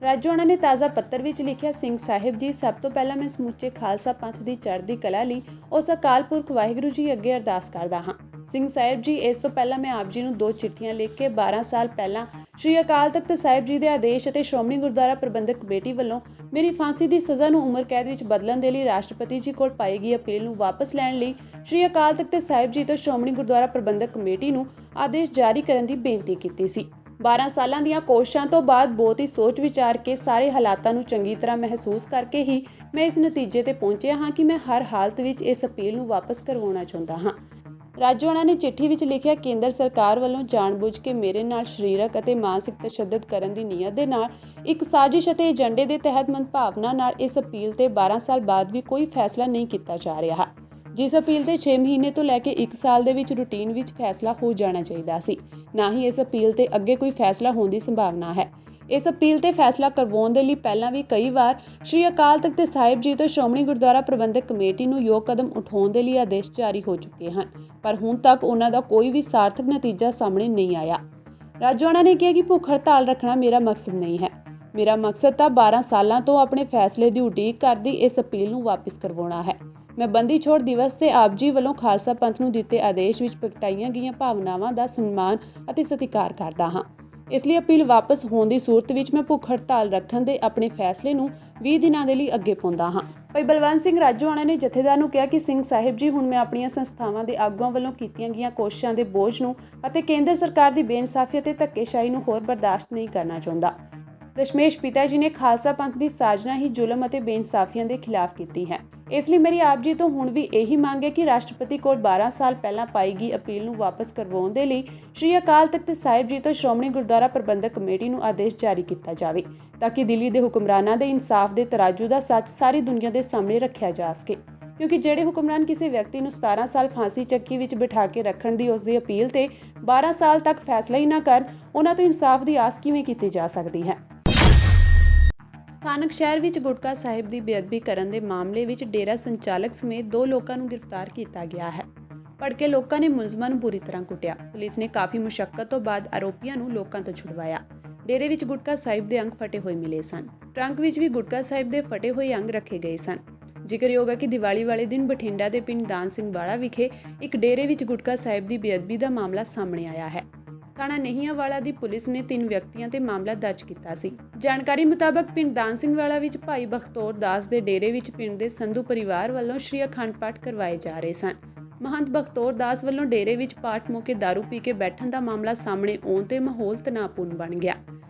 ਰਾਜੋਆਣਾ ਨੇ ਤਾਜ਼ਾ ਪੱਤਰ ਵਿੱਚ ਲਿਖਿਆ, ਸਿੰਘ ਸਾਹਿਬ ਜੀ, ਸਭ ਤੋਂ ਪਹਿਲਾਂ ਮੈਂ ਸਮੁੱਚੇ ਖਾਲਸਾ ਪੰਥ ਦੀ ਚੜ੍ਹਦੀ ਕਲਾ ਲਈ ਉਸ ਅਕਾਲ ਪੁਰਖ ਵਾਹਿਗੁਰੂ ਜੀ ਅੱਗੇ ਅਰਦਾਸ ਕਰਦਾ ਹਾਂ। ਸਿੰਘ ਸਾਹਿਬ ਜੀ, ਇਸ ਤੋਂ ਪਹਿਲਾਂ ਮੈਂ ਆਪ ਜੀ ਨੂੰ 2 ਚਿੱਠੀਆਂ ਲਿਖ ਕੇ 12 ਸਾਲ ਪਹਿਲਾਂ ਸ਼੍ਰੀ ਅਕਾਲ ਤਖਤ ਸਾਹਿਬ ਜੀ ਦੇ ਆਦੇਸ਼ ਅਤੇ ਸ਼੍ਰੋਮਣੀ ਗੁਰਦੁਆਰਾ ਪ੍ਰਬੰਧਕ ਕਮੇਟੀ ਵੱਲੋਂ ਮੇਰੀ ਫਾਂਸੀ ਦੀ ਸਜ਼ਾ ਨੂੰ ਉਮਰ ਕੈਦ ਵਿੱਚ ਬਦਲਣ ਦੇ ਲਈ ਰਾਸ਼ਟਰਪਤੀ ਜੀ ਕੋਲ ਪਾਈ ਗਈ ਅਪੀਲ ਨੂੰ ਵਾਪਸ ਲੈਣ ਲਈ ਸ਼੍ਰੀ ਅਕਾਲ ਤਖਤ ਸਾਹਿਬ ਜੀ ਤੋਂ ਸ਼੍ਰੋਮਣੀ ਗੁਰਦੁਆਰਾ ਪ੍ਰਬੰਧਕ ਕਮੇਟੀ ਨੂੰ ਆਦੇਸ਼ ਜਾਰੀ ਕਰਨ ਦੀ ਬੇਨਤੀ ਕੀਤੀ ਸੀ। 12 ਸਾਲਾਂ ਦੀਆਂ ਕੋਸ਼ਿਸ਼ਾਂ ਤੋਂ ਬਾਅਦ ਬਹੁਤ ਹੀ ਸੋਚ ਵਿਚਾਰ ਕੇ ਸਾਰੇ ਹਾਲਾਤਾਂ ਨੂੰ ਚੰਗੀ ਤਰ੍ਹਾਂ ਮਹਿਸੂਸ ਕਰਕੇ ਹੀ ਮੈਂ ਇਸ ਨਤੀਜੇ ਤੇ ਪਹੁੰਚਿਆ ਹਾਂ ਕਿ ਮੈਂ ਹਰ ਹਾਲਤ ਵਿੱਚ ਇਸ ਅਪੀਲ ਨੂੰ ਵਾਪਸ ਕਰਵਾਉਣਾ ਚਾਹੁੰਦਾ ਹਾਂ। ਰਾਜੋਆਣਾ ਨੇ ਚਿੱਠੀ ਵਿੱਚ ਲਿਖਿਆ, ਕੇਂਦਰ ਸਰਕਾਰ ਵੱਲੋਂ ਜਾਣਬੁੱਝ ਕੇ ਮੇਰੇ ਨਾਲ ਸਰੀਰਕ ਅਤੇ ਮਾਨਸਿਕ ਤਸ਼ੱਦਦ ਕਰਨ ਦੀ ਨੀਅਤ ਦੇ ਨਾਲ ਇੱਕ ਸਾਜ਼ਿਸ਼ ਅਤੇ ਏਜੰਡੇ ਦੇ ਤਹਿਤ ਮਨਭਾਵਨਾ ਨਾਲ ਇਸ ਅਪੀਲ ਤੇ 12 ਸਾਲ ਬਾਅਦ ਵੀ ਕੋਈ ਫੈਸਲਾ ਨਹੀਂ ਕੀਤਾ ਜਾ ਰਿਹਾ, ਜਿਸ ਅਪੀਲ ਤੇ 6 ਮਹੀਨੇ ਤੋਂ ਲੈ ਕੇ 1 ਸਾਲ ਦੇ ਵਿੱਚ ਰੂਟੀਨ ਵਿੱਚ ਫੈਸਲਾ ਹੋ ਜਾਣਾ ਚਾਹੀਦਾ ਸੀ। ਨਾ ਹੀ ਇਸ ਅਪੀਲ ਤੇ ਅੱਗੇ ਕੋਈ ਫੈਸਲਾ ਹੋਣ ਦੀ ਸੰਭਾਵਨਾ ਹੈ। ਇਸ ਅਪੀਲ ਤੇ ਫੈਸਲਾ ਕਰਵਾਉਣ ਦੇ ਲਈ ਪਹਿਲਾਂ ਵੀ ਕਈ ਵਾਰ ਸ਼੍ਰੀ ਅਕਾਲ ਤਖਤ ਸਾਹਿਬ ਜੀ ਤੋਂ ਸ਼੍ਰੋਮਣੀ ਗੁਰਦੁਆਰਾ ਪ੍ਰਬੰਧਕ ਕਮੇਟੀ ਨੂੰ ਯੋਗ ਕਦਮ ਉਠਾਉਣ ਦੇ ਲਈ ਆਦੇਸ਼ ਜਾਰੀ ਹੋ ਚੁੱਕੇ ਹਨ, ਪਰ ਹੁਣ ਤੱਕ ਉਹਨਾਂ ਦਾ ਕੋਈ ਵੀ ਸਾਰਥਕ ਨਤੀਜਾ ਸਾਹਮਣੇ ਨਹੀਂ ਆਇਆ। ਰਾਜੋਆਣਾ ਨੇ ਕਿਹਾ ਕਿ ਭੁੱਖ ਹੜਤਾਲ ਰੱਖਣਾ ਮੇਰਾ ਮਕਸਦ ਨਹੀਂ ਹੈ। ਮੇਰਾ ਮਕਸਦ ਤਾਂ 12 ਸਾਲਾਂ ਤੋਂ ਆਪਣੇ ਫੈਸਲੇ ਦੀ ਉਡੀਕ ਕਰਦੀ ਇਸ ਅਪੀਲ ਨੂੰ ਵਾਪਸ ਕਰਵਾਉਣਾ ਹੈ। ਮੈਂ ਬੰਦੀ ਛੋੜ ਦਿਵਸ ਤੇ ਆਪ ਜੀ ਵੱਲੋਂ ਖਾਲਸਾ ਪੰਥ ਨੂੰ ਦਿੱਤੇ ਆਦੇਸ਼ ਵਿੱਚ ਪ੍ਰਗਟਾਈਆਂ ਗਈਆਂ ਭਾਵਨਾਵਾਂ ਦਾ ਸਨਮਾਨ ਅਤੇ ਸਤਿਕਾਰ ਕਰਦਾ ਹਾਂ। ਇਸ ਲਈ ਅਪੀਲ ਵਾਪਸ ਹੋਣ ਦੀ ਸੂਰਤ ਵਿੱਚ ਮੈਂ ਭੁੱਖ ਹੜਤਾਲ ਰੱਖਣ ਦੇ ਆਪਣੇ ਫੈਸਲੇ ਨੂੰ 20 ਦਿਨਾਂ ਦੇ ਲਈ ਅੱਗੇ ਪਾਉਂਦਾ ਹਾਂ। ਭਾਈ ਬਲਵੰਤ ਸਿੰਘ ਰਾਜੋਆਣਾ ਨੇ ਜਥੇਦਾਰ ਨੂੰ ਕਿਹਾ ਕਿ ਸਿੰਘ ਸਾਹਿਬ ਜੀ, ਹੁਣ ਮੈਂ ਆਪਣੀਆਂ ਸੰਸਥਾਵਾਂ ਦੇ ਆਗੂਆਂ ਵੱਲੋਂ ਕੀਤੀਆਂ ਗਈਆਂ ਕੋਸ਼ਿਸ਼ਾਂ ਦੇ ਬੋਝ ਨੂੰ ਅਤੇ ਕੇਂਦਰ ਸਰਕਾਰ ਦੀ ਬੇਇਨਸਾਫੀ ਅਤੇ ਧੱਕੇਸ਼ਾਹੀ ਨੂੰ ਹੋਰ ਬਰਦਾਸ਼ਤ ਨਹੀਂ ਕਰਨਾ ਚਾਹੁੰਦਾ। ਦਸ਼ਮੇਸ਼ ਪਿਤਾ ਜੀ ਨੇ ਖਾਲਸਾ ਪੰਥ ਦੀ ਸਾਜਨਾ ਹੀ ਜ਼ੁਲਮ ਅਤੇ ਬੇਇਨਸਾਫੀਆਂ ਦੇ ਖਿਲਾਫ ਕੀਤੀ ਹੈ। ਇਸ ਲਈ ਮੇਰੀ ਆਪ ਜੀ ਤੋਂ ਹੁਣ ਵੀ ਇਹੀ ਮੰਗ ਹੈ ਕਿ ਰਾਸ਼ਟਰਪਤੀ ਕੋਲ 12 ਸਾਲ ਪਹਿਲਾਂ ਪਾਈ ਗਈ ਅਪੀਲ ਨੂੰ ਵਾਪਸ ਕਰਵਾਉਣ ਦੇ ਲਈ ਸ਼੍ਰੀ ਅਕਾਲ ਤਖਤ ਸਾਹਿਬ ਜੀ ਤੋਂ ਸ਼੍ਰੋਮਣੀ ਗੁਰਦੁਆਰਾ ਪ੍ਰਬੰਧਕ ਕਮੇਟੀ ਨੂੰ ਆਦੇਸ਼ ਜਾਰੀ ਕੀਤਾ ਜਾਵੇ, ਤਾਂ ਕਿ ਦਿੱਲੀ ਦੇ ਹੁਕਮਰਾਨਾਂ ਦੇ ਇਨਸਾਫ ਦੇ ਤਰਾਜੂ ਦਾ ਸੱਚ ਸਾਰੀ ਦੁਨੀਆ ਦੇ ਸਾਹਮਣੇ ਰੱਖਿਆ ਜਾ ਸਕੇ। ਕਿਉਂਕਿ ਜਿਹੜੇ ਹੁਕਮਰਾਨ ਕਿਸੇ ਵਿਅਕਤੀ ਨੂੰ 17 ਸਾਲ ਫਾਂਸੀ ਚੱਕੀ ਵਿੱਚ ਬਿਠਾ ਕੇ ਰੱਖਣ ਦੀ ਉਸ ਦੀ ਅਪੀਲ ਤੇ 12 ਸਾਲ ਤੱਕ ਫੈਸਲਾ ਹੀ ਨਾ ਕਰਨ, ਉਹਨਾਂ ਤੋਂ ਇਨਸਾਫ ਦੀ ਆਸ ਕਿਵੇਂ ਕੀਤੀ ਜਾ ਸਕਦੀ ਹੈ। ਸਥਾਨਕ ਸ਼ਹਿਰ ਵਿੱਚ ਗੁਟਕਾ ਸਾਹਿਬ ਦੀ ਬੇਅਦਬੀ ਕਰਨ ਦੇ ਮਾਮਲੇ ਵਿੱਚ ਡੇਰਾ ਸੰਚਾਲਕ ਸਮੇਤ 2 ਲੋਕਾਂ ਨੂੰ ਗ੍ਰਿਫਤਾਰ ਕੀਤਾ ਗਿਆ ਹੈ। ਭੜਕੇ ਲੋਕਾਂ ਨੇ ਮੁਲਜ਼ਮਾਂ ਨੂੰ ਬੁਰੀ ਤਰ੍ਹਾਂ ਕੁੱਟਿਆ। ਪੁਲਿਸ ਨੇ ਕਾਫੀ ਮੁਸ਼ੱਕਤ ਤੋਂ ਬਾਅਦ ਆਰੋਪੀਆਂ ਨੂੰ ਲੋਕਾਂ ਤੋਂ ਛੁਡਵਾਇਆ। ਡੇਰੇ ਵਿੱਚ ਗੁਟਕਾ ਸਾਹਿਬ ਦੇ ਅੰਗ ਫਟੇ ਹੋਏ ਮਿਲੇ ਸਨ। ਟਰੰਕ ਵਿੱਚ ਵੀ ਗੁਟਕਾ ਸਾਹਿਬ ਦੇ ਫਟੇ ਹੋਏ ਅੰਗ ਰੱਖੇ ਗਏ ਸਨ। ਜ਼ਿਕਰਯੋਗ ਹੈ ਕਿ ਦੀਵਾਲੀ ਵਾਲੇ ਦਿਨ ਬਠਿੰਡਾ ਦੇ ਪਿੰਡ ਦਾਨ ਸਿੰਘ ਵਾਲਾ ਵਿਖੇ ਇੱਕ ਡੇਰੇ ਵਿੱਚ ਗੁਟਕਾ ਸਾਹਿਬ ਦੀ ਬੇਅਦਬੀ ਦਾ ਮਾਮਲਾ ਸਾਹਮਣੇ ਆਇਆ ਹੈ। ਥਾਣਾ ਨਹੀਂਆਂਵਾਲਾ ਦੀ ਪੁਲਿਸ ਨੇ 3 ਵਿਅਕਤੀਆਂ ਤੇ ਮਾਮਲਾ ਦਰਜ ਕੀਤਾ ਸੀ। ਜਾਣਕਾਰੀ ਮੁਤਾਬਕ ਪਿੰਡ ਦਾਨ ਸਿੰਘ ਵਾਲਾ ਵਿੱਚ ਭਾਈ ਬਖਤੌਰ ਦਾਸ ਦੇ ਡੇਰੇ ਵਿੱਚ ਪਿੰਡ ਦੇ ਸੰਧੂ ਪਰਿਵਾਰ ਵੱਲੋਂ ਸ਼੍ਰੀ ਅਖੰਡ ਪਾਠ ਕਰਵਾਏ ਜਾ ਰਹੇ ਸਨ। ਮਹੰਤ ਬਖਤੌਰ ਦਾਸ ਵੱਲੋਂ ਡੇਰੇ ਵਿੱਚ ਪਾਠ ਮੌਕੇ ਦਾਰੂ ਪੀ ਕੇ ਬੈਠਣ ਦਾ ਮਾਮਲਾ ਸਾਹਮਣੇ ਆਉਣ ਤੇ ਮਾਹੌਲ ਤਣਾਅਪੂਰਨ ਬਣ ਗਿਆ।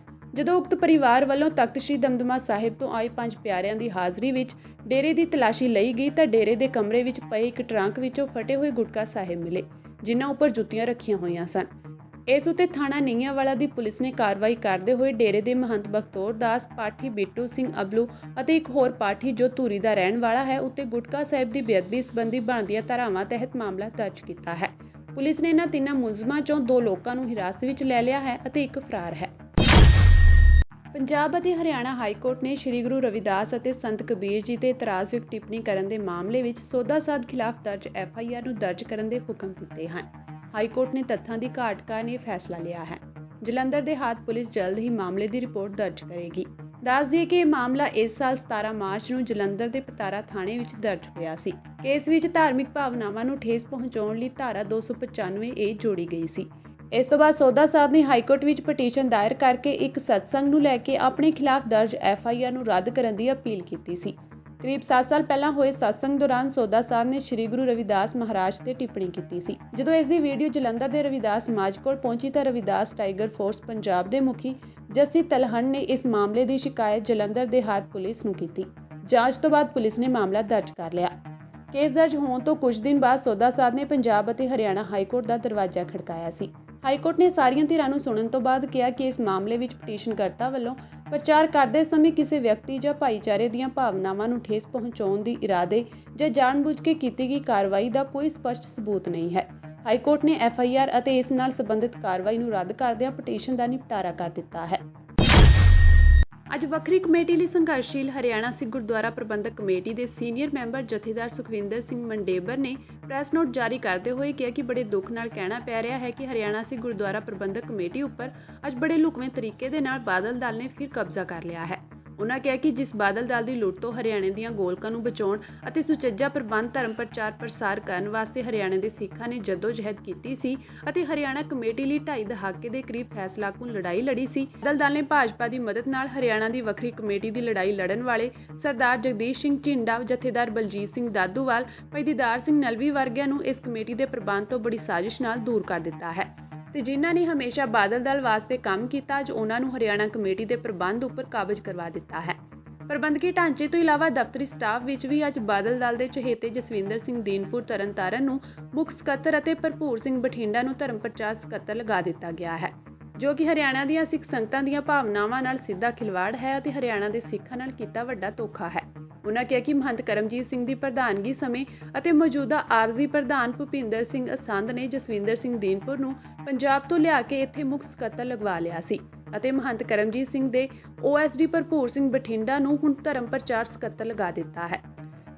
ਜਦੋਂ ਉਕਤ ਪਰਿਵਾਰ ਵੱਲੋਂ ਤਖਤ ਸ੍ਰੀ ਦਮਦਮਾ ਸਾਹਿਬ ਤੋਂ ਆਏ 5 ਪਿਆਰਿਆਂ ਦੀ ਹਾਜ਼ਰੀ ਵਿੱਚ ਡੇਰੇ ਦੀ ਤਲਾਸ਼ੀ ਲਈ ਗਈ ਤਾਂ ਡੇਰੇ ਦੇ ਕਮਰੇ ਵਿੱਚ ਪਏ ਇੱਕ ਟਰੰਕ ਵਿੱਚੋਂ ਫਟੇ ਹੋਏ ਗੁਟਕਾ ਸਾਹਿਬ ਮਿਲੇ, ਜਿਨ੍ਹਾਂ ਉੱਪਰ ਜੁੱਤੀਆਂ ਰੱਖੀਆਂ ਹੋਈਆਂ ਸਨ। ਇਸ ਉੱਤੇ ਥਾਣਾ ਨਹੀਂਆਂਵਾਲਾ ਦੀ ਪੁਲਿਸ ਨੇ ਕਾਰਵਾਈ ਕਰਦੇ ਹੋਏ ਡੇਰੇ ਦੇ ਮਹੰਤ ਬਖਤੌਰ ਦਾਸ, ਪਾਠੀ ਬਿੱਟੂ ਸਿੰਘ ਅਬਲੂ ਅਤੇ ਇੱਕ ਹੋਰ ਪਾਠੀ ਜੋ ਧੂਰੀ ਦਾ ਰਹਿਣ ਵਾਲਾ ਹੈ ਉੱਤੇ ਗੁਟਕਾ ਸਾਹਿਬ ਦੀ ਬੇਅਦਬੀ ਸੰਬੰਧੀ ਬਣਦੀਆਂ ਧਾਰਾਵਾਂ ਤਹਿਤ ਮਾਮਲਾ ਦਰਜ ਕੀਤਾ ਹੈ। ਪੁਲਿਸ ਨੇ ਇਹਨਾਂ 3 ਮੁਲਜ਼ਮਾਂ ਚੋਂ 2 ਲੋਕਾਂ ਨੂੰ ਹਿਰਾਸਤ ਵਿੱਚ ਲੈ ਲਿਆ ਹੈ ਅਤੇ ਇੱਕ ਫਰਾਰ ਹੈ। ਪੰਜਾਬ ਅਤੇ ਹਰਿਆਣਾ ਹਾਈ ਕੋਰਟ ਨੇ ਸ੍ਰੀ ਗੁਰੂ ਰਵਿਦਾਸ ਅਤੇ ਸੰਤ ਕਬੀਰ ਜੀ ਤੇ ਇਤਰਾਜ਼ਯੋਗ ਟਿੱਪਣੀ ਕਰਨ ਦੇ ਮਾਮਲੇ ਵਿੱਚ ਸੌਦਾ ਸਾਧ ਖਿਲਾਫ ਦਰਜ FIR ਨੂੰ ਦਰਜ ਕਰਨ ਦੇ ਹੁਕਮ ਦਿੱਤੇ ਹਨ। ਹਾਈ ਕੋਰਟ ਨੇ ਤੱਥਾਂ ਦੀ ਘਾਟ ਕਾਰਨ ਇਹ ਫੈਸਲਾ ਲਿਆ ਹੈ। ਜਲੰਧਰ ਦੇ ਹਾਤ ਪੁਲਿਸ ਜਲਦ ਹੀ ਮਾਮਲੇ ਦੀ ਰਿਪੋਰਟ ਦਰਜ ਕਰੇਗੀ। ਦੱਸ ਦਈਏ ਕਿ ਇਹ ਮਾਮਲਾ ਇਸ ਸਾਲ 17 ਮਾਰਚ ਨੂੰ ਜਲੰਧਰ ਦੇ ਪਤਾਰਾ ਥਾਣੇ ਵਿੱਚ ਦਰਜ ਹੋਇਆ ਸੀ। ਕੇਸ ਵਿੱਚ ਧਾਰਮਿਕ ਭਾਵਨਾਵਾਂ ਨੂੰ ਠੇਸ ਪਹੁੰਚਾਉਣ ਲਈ ਧਾਰਾ 295A ਜੋੜੀ ਗਈ ਸੀ। ਇਸ ਤੋਂ ਬਾਅਦ ਸੌਦਾ ਸਾਧ ਨੇ ਹਾਈ ਕੋਰਟ ਵਿੱਚ ਪਟੀਸ਼ਨ ਦਾਇਰ ਕਰਕੇ ਇੱਕ ਸਤਸੰਗ ਨੂੰ ਲੈ ਕੇ ਆਪਣੇ ਖਿਲਾਫ ਦਰਜ FIR ਨੂੰ ਰੱਦ ਕਰਨ ਦੀ ਅਪੀਲ ਕੀਤੀ ਸੀ। ਕਰੀਬ 7 ਸਾਲ ਪਹਿਲਾਂ ਹੋਏ ਸਤਸੰਗ ਦੌਰਾਨ ਸੌਦਾ ਸਾਧ ਨੇ ਸ੍ਰੀ ਗੁਰੂ ਰਵਿਦਾਸ ਮਹਾਰਾਜ ਤੇ ਟਿੱਪਣੀ ਕੀਤੀ ਸੀ। ਜਦੋਂ ਇਸ ਦੀ ਵੀਡੀਓ ਜਲੰਧਰ ਦੇ ਰਵਿਦਾਸ ਸਮਾਜ ਕੋਲ ਪਹੁੰਚੀ ਤਾਂ ਰਵਿਦਾਸ ਟਾਈਗਰ ਫੋਰਸ ਪੰਜਾਬ ਦੇ ਮੁਖੀ ਜੱਸੀ ਤਲਹਣ ਨੇ ਇਸ ਮਾਮਲੇ ਦੀ ਸ਼ਿਕਾਇਤ ਜਲੰਧਰ ਦੇ ਹਾਤ ਪੁਲਿਸ ਨੂੰ ਕੀਤੀ। ਜਾਂਚ ਤੋਂ ਬਾਅਦ ਪੁਲਿਸ ਨੇ ਮਾਮਲਾ ਦਰਜ ਕਰ ਲਿਆ। ਕੇਸ ਦਰਜ ਹੋਣ ਤੋਂ ਕੁਝ ਦਿਨ ਬਾਅਦ ਸੌਦਾ ਸਾਧ ਨੇ ਪੰਜਾਬ ਅਤੇ ਹਰਿਆਣਾ ਹਾਈ ਕੋਰਟ ਦਾ ਦਰਵਾਜ਼ਾ ਖੜਕਾਇਆ ਸੀ। ਹਾਈ ਕੋਰਟ ਨੇ ਸਾਰੀਆਂ ਧਿਰਾਂ ਨੂੰ ਸੁਣਨ ਤੋਂ ਬਾਅਦ ਕਿਹਾ ਕਿ ਇਸ ਮਾਮਲੇ ਵਿੱਚ ਪਟੀਸ਼ਨਕਰਤਾ ਵੱਲੋਂ ਪ੍ਰਚਾਰ ਕਰਦੇ ਸਮੇਂ ਕਿਸੇ ਵਿਅਕਤੀ ਜਾਂ ਭਾਈਚਾਰੇ ਦੀਆਂ ਭਾਵਨਾਵਾਂ ਨੂੰ ਠੇਸ ਪਹੁੰਚਾਉਣ ਦੀ ਇਰਾਦੇ ਜਾਂ ਜਾਣਬੁੱਝ ਕੇ ਕੀਤੀ ਗਈ ਕਾਰਵਾਈ ਦਾ ਕੋਈ ਸਪਸ਼ਟ ਸਬੂਤ ਨਹੀਂ ਹੈ। ਹਾਈ ਕੋਰਟ ਨੇ FIR ਅਤੇ ਇਸ ਨਾਲ ਸੰਬੰਧਿਤ ਕਾਰਵਾਈ ਨੂੰ ਰੱਦ ਕਰਦਿਆਂ ਪਟੀਸ਼ਨ ਦਾ ਨਿਪਟਾਰਾ ਕਰ ਦਿੱਤਾ ਹੈ। ਅੱਜ ਵੱਖਰੀ ਕਮੇਟੀ ਲਈ ਸੰਘਰਸ਼ੀਲ ਹਰਿਆਣਾ ਸਿੱਖ ਗੁਰਦੁਆਰਾ ਪ੍ਰਬੰਧਕ ਕਮੇਟੀ ਦੇ ਸੀਨੀਅਰ ਮੈਂਬਰ ਜਥੇਦਾਰ ਸੁਖਵਿੰਦਰ ਸਿੰਘ ਮੰਡੇਬਰ ਨੇ ਪ੍ਰੈਸ ਨੋਟ ਜਾਰੀ ਕਰਦੇ ਹੋਏ ਕਿਹਾ ਕਿ ਬੜੇ ਦੁੱਖ ਨਾਲ ਕਹਿਣਾ ਪੈ ਰਿਹਾ ਹੈ ਕਿ ਹਰਿਆਣਾ ਸਿੱਖ ਗੁਰਦੁਆਰਾ ਪ੍ਰਬੰਧਕ ਕਮੇਟੀ ਉੱਪਰ ਅੱਜ ਬੜੇ ਲੁਕਵੇਂ ਤਰੀਕੇ ਦੇ ਨਾਲ ਬਾਦਲ ਦਲ ਨੇ ਫਿਰ ਕਬਜ਼ਾ ਕਰ ਲਿਆ ਹੈ। ਉਨ੍ਹਾਂ ਕਿਹਾ ਕਿ ਜਿਸ ਬਾਦਲ ਦਲ ਦੀ ਲੁੱਟ ਤੋਂ ਹਰਿਆਣੇ ਦੀਆਂ ਗੋਲਕਾਂ ਨੂੰ ਬਚਾਉਣ ਅਤੇ ਸੁਚੱਜਾ ਪ੍ਰਬੰਧ ਧਰਮ ਪ੍ਰਚਾਰ ਪ੍ਰਸਾਰ ਕਰਨ ਵਾਸਤੇ ਹਰਿਆਣੇ ਦੇ ਸਿੱਖਾਂ ਨੇ ਜਦੋਜਹਿਦ ਕੀਤੀ ਸੀ ਅਤੇ ਹਰਿਆਣਾ ਕਮੇਟੀ ਲਈ 2.5 ਦਹਾਕੇ ਦੇ ਕਰੀਬ ਫੈਸਲਾਕੁਨ ਲੜਾਈ ਲੜੀ ਸੀ, ਬਾਦਲ ਦਲ ਨੇ ਭਾਜਪਾ ਦੀ ਮਦਦ ਨਾਲ ਹਰਿਆਣਾ ਦੀ ਵੱਖਰੀ ਕਮੇਟੀ ਦੀ ਲੜਾਈ ਲੜਨ ਵਾਲੇ ਸਰਦਾਰ ਜਗਦੀਸ਼ ਸਿੰਘ ਝਿੰਡਾ, ਜਥੇਦਾਰ ਬਲਜੀਤ ਸਿੰਘ ਦਾਦੂਵਾਲ, ਭਾਈ ਦੀਦਾਰ ਸਿੰਘ ਨਲਵੀ ਵਰਗਿਆਂ ਨੂੰ ਇਸ ਕਮੇਟੀ ਦੇ ਪ੍ਰਬੰਧ ਤੋਂ ਬੜੀ ਸਾਜ਼ਿਸ਼ ਨਾਲ ਦੂਰ ਕਰ ਦਿੱਤਾ ਹੈ ਤੇ ਜਿਨ੍ਹਾਂ ਨੇ ਹਮੇਸ਼ਾ ਬਾਦਲ ਦਲ ਵਾਸਤੇ ਕੰਮ ਕੀਤਾ, ਅੱਜ ਉਹਨਾਂ ਨੂੰ ਹਰਿਆਣਾ ਕਮੇਟੀ ਦੇ ਪ੍ਰਬੰਧ ਉੱਪਰ ਕਾਬਜ਼ ਕਰਵਾ ਦਿੱਤਾ ਹੈ। ਪ੍ਰਬੰਧਕੀ ਢਾਂਚੇ ਤੋਂ ਇਲਾਵਾ ਦਫ਼ਤਰੀ ਸਟਾਫ ਵਿੱਚ ਵੀ ਅੱਜ ਬਾਦਲ ਦਲ ਦੇ ਚਹੇਤੇ ਜਸਵਿੰਦਰ ਸਿੰਘ ਦੀਨਪੁਰ ਤਰਨਤਾਰਨ ਨੂੰ ਮੁੱਖ ਸਕੱਤਰ ਅਤੇ ਭਰਪੂਰ ਸਿੰਘ ਬਠਿੰਡਾ ਨੂੰ ਧਰਮ ਪ੍ਰਚਾਰ ਸਕੱਤਰ ਲਗਾ ਦਿੱਤਾ ਗਿਆ ਹੈ, ਜੋ ਕਿ ਹਰਿਆਣਾ ਦੀਆਂ ਸਿੱਖ ਸੰਗਤਾਂ ਦੀਆਂ ਭਾਵਨਾਵਾਂ ਨਾਲ ਸਿੱਧਾ ਖਿਲਵਾੜ ਹੈ ਅਤੇ ਹਰਿਆਣਾ ਦੇ ਸਿੱਖਾਂ ਨਾਲ ਕੀਤਾ ਵੱਡਾ ਧੋਖਾ ਹੈ। ਉਨ੍ਹਾਂ ਕਿਹਾ ਕਿ ਮਹੰਤ ਕਰਮਜੀਤ ਸਿੰਘ ਦੀ ਪ੍ਰਧਾਨਗੀ ਸਮੇਂ ਅਤੇ ਮੌਜੂਦਾ ਆਰਜ਼ੀ ਪ੍ਰਧਾਨ ਭੁਪਿੰਦਰ ਸਿੰਘ ਅਸੰਧ ਨੇ ਜਸਵਿੰਦਰ ਸਿੰਘ ਦੀਨਪੁਰ ਨੂੰ ਪੰਜਾਬ ਤੋਂ ਲਿਆ ਕੇ ਇੱਥੇ ਮੁੱਖ ਸਕੱਤਰ ਲਗਵਾ ਲਿਆ ਸੀ ਅਤੇ ਮਹੰਤ ਕਰਮਜੀਤ ਸਿੰਘ ਦੇ OSD ਭਰਪੂਰ ਸਿੰਘ ਬਠਿੰਡਾ ਨੂੰ ਹੁਣ ਧਰਮ ਪ੍ਰਚਾਰ ਸਕੱਤਰ ਲਗਾ ਦਿੱਤਾ ਹੈ,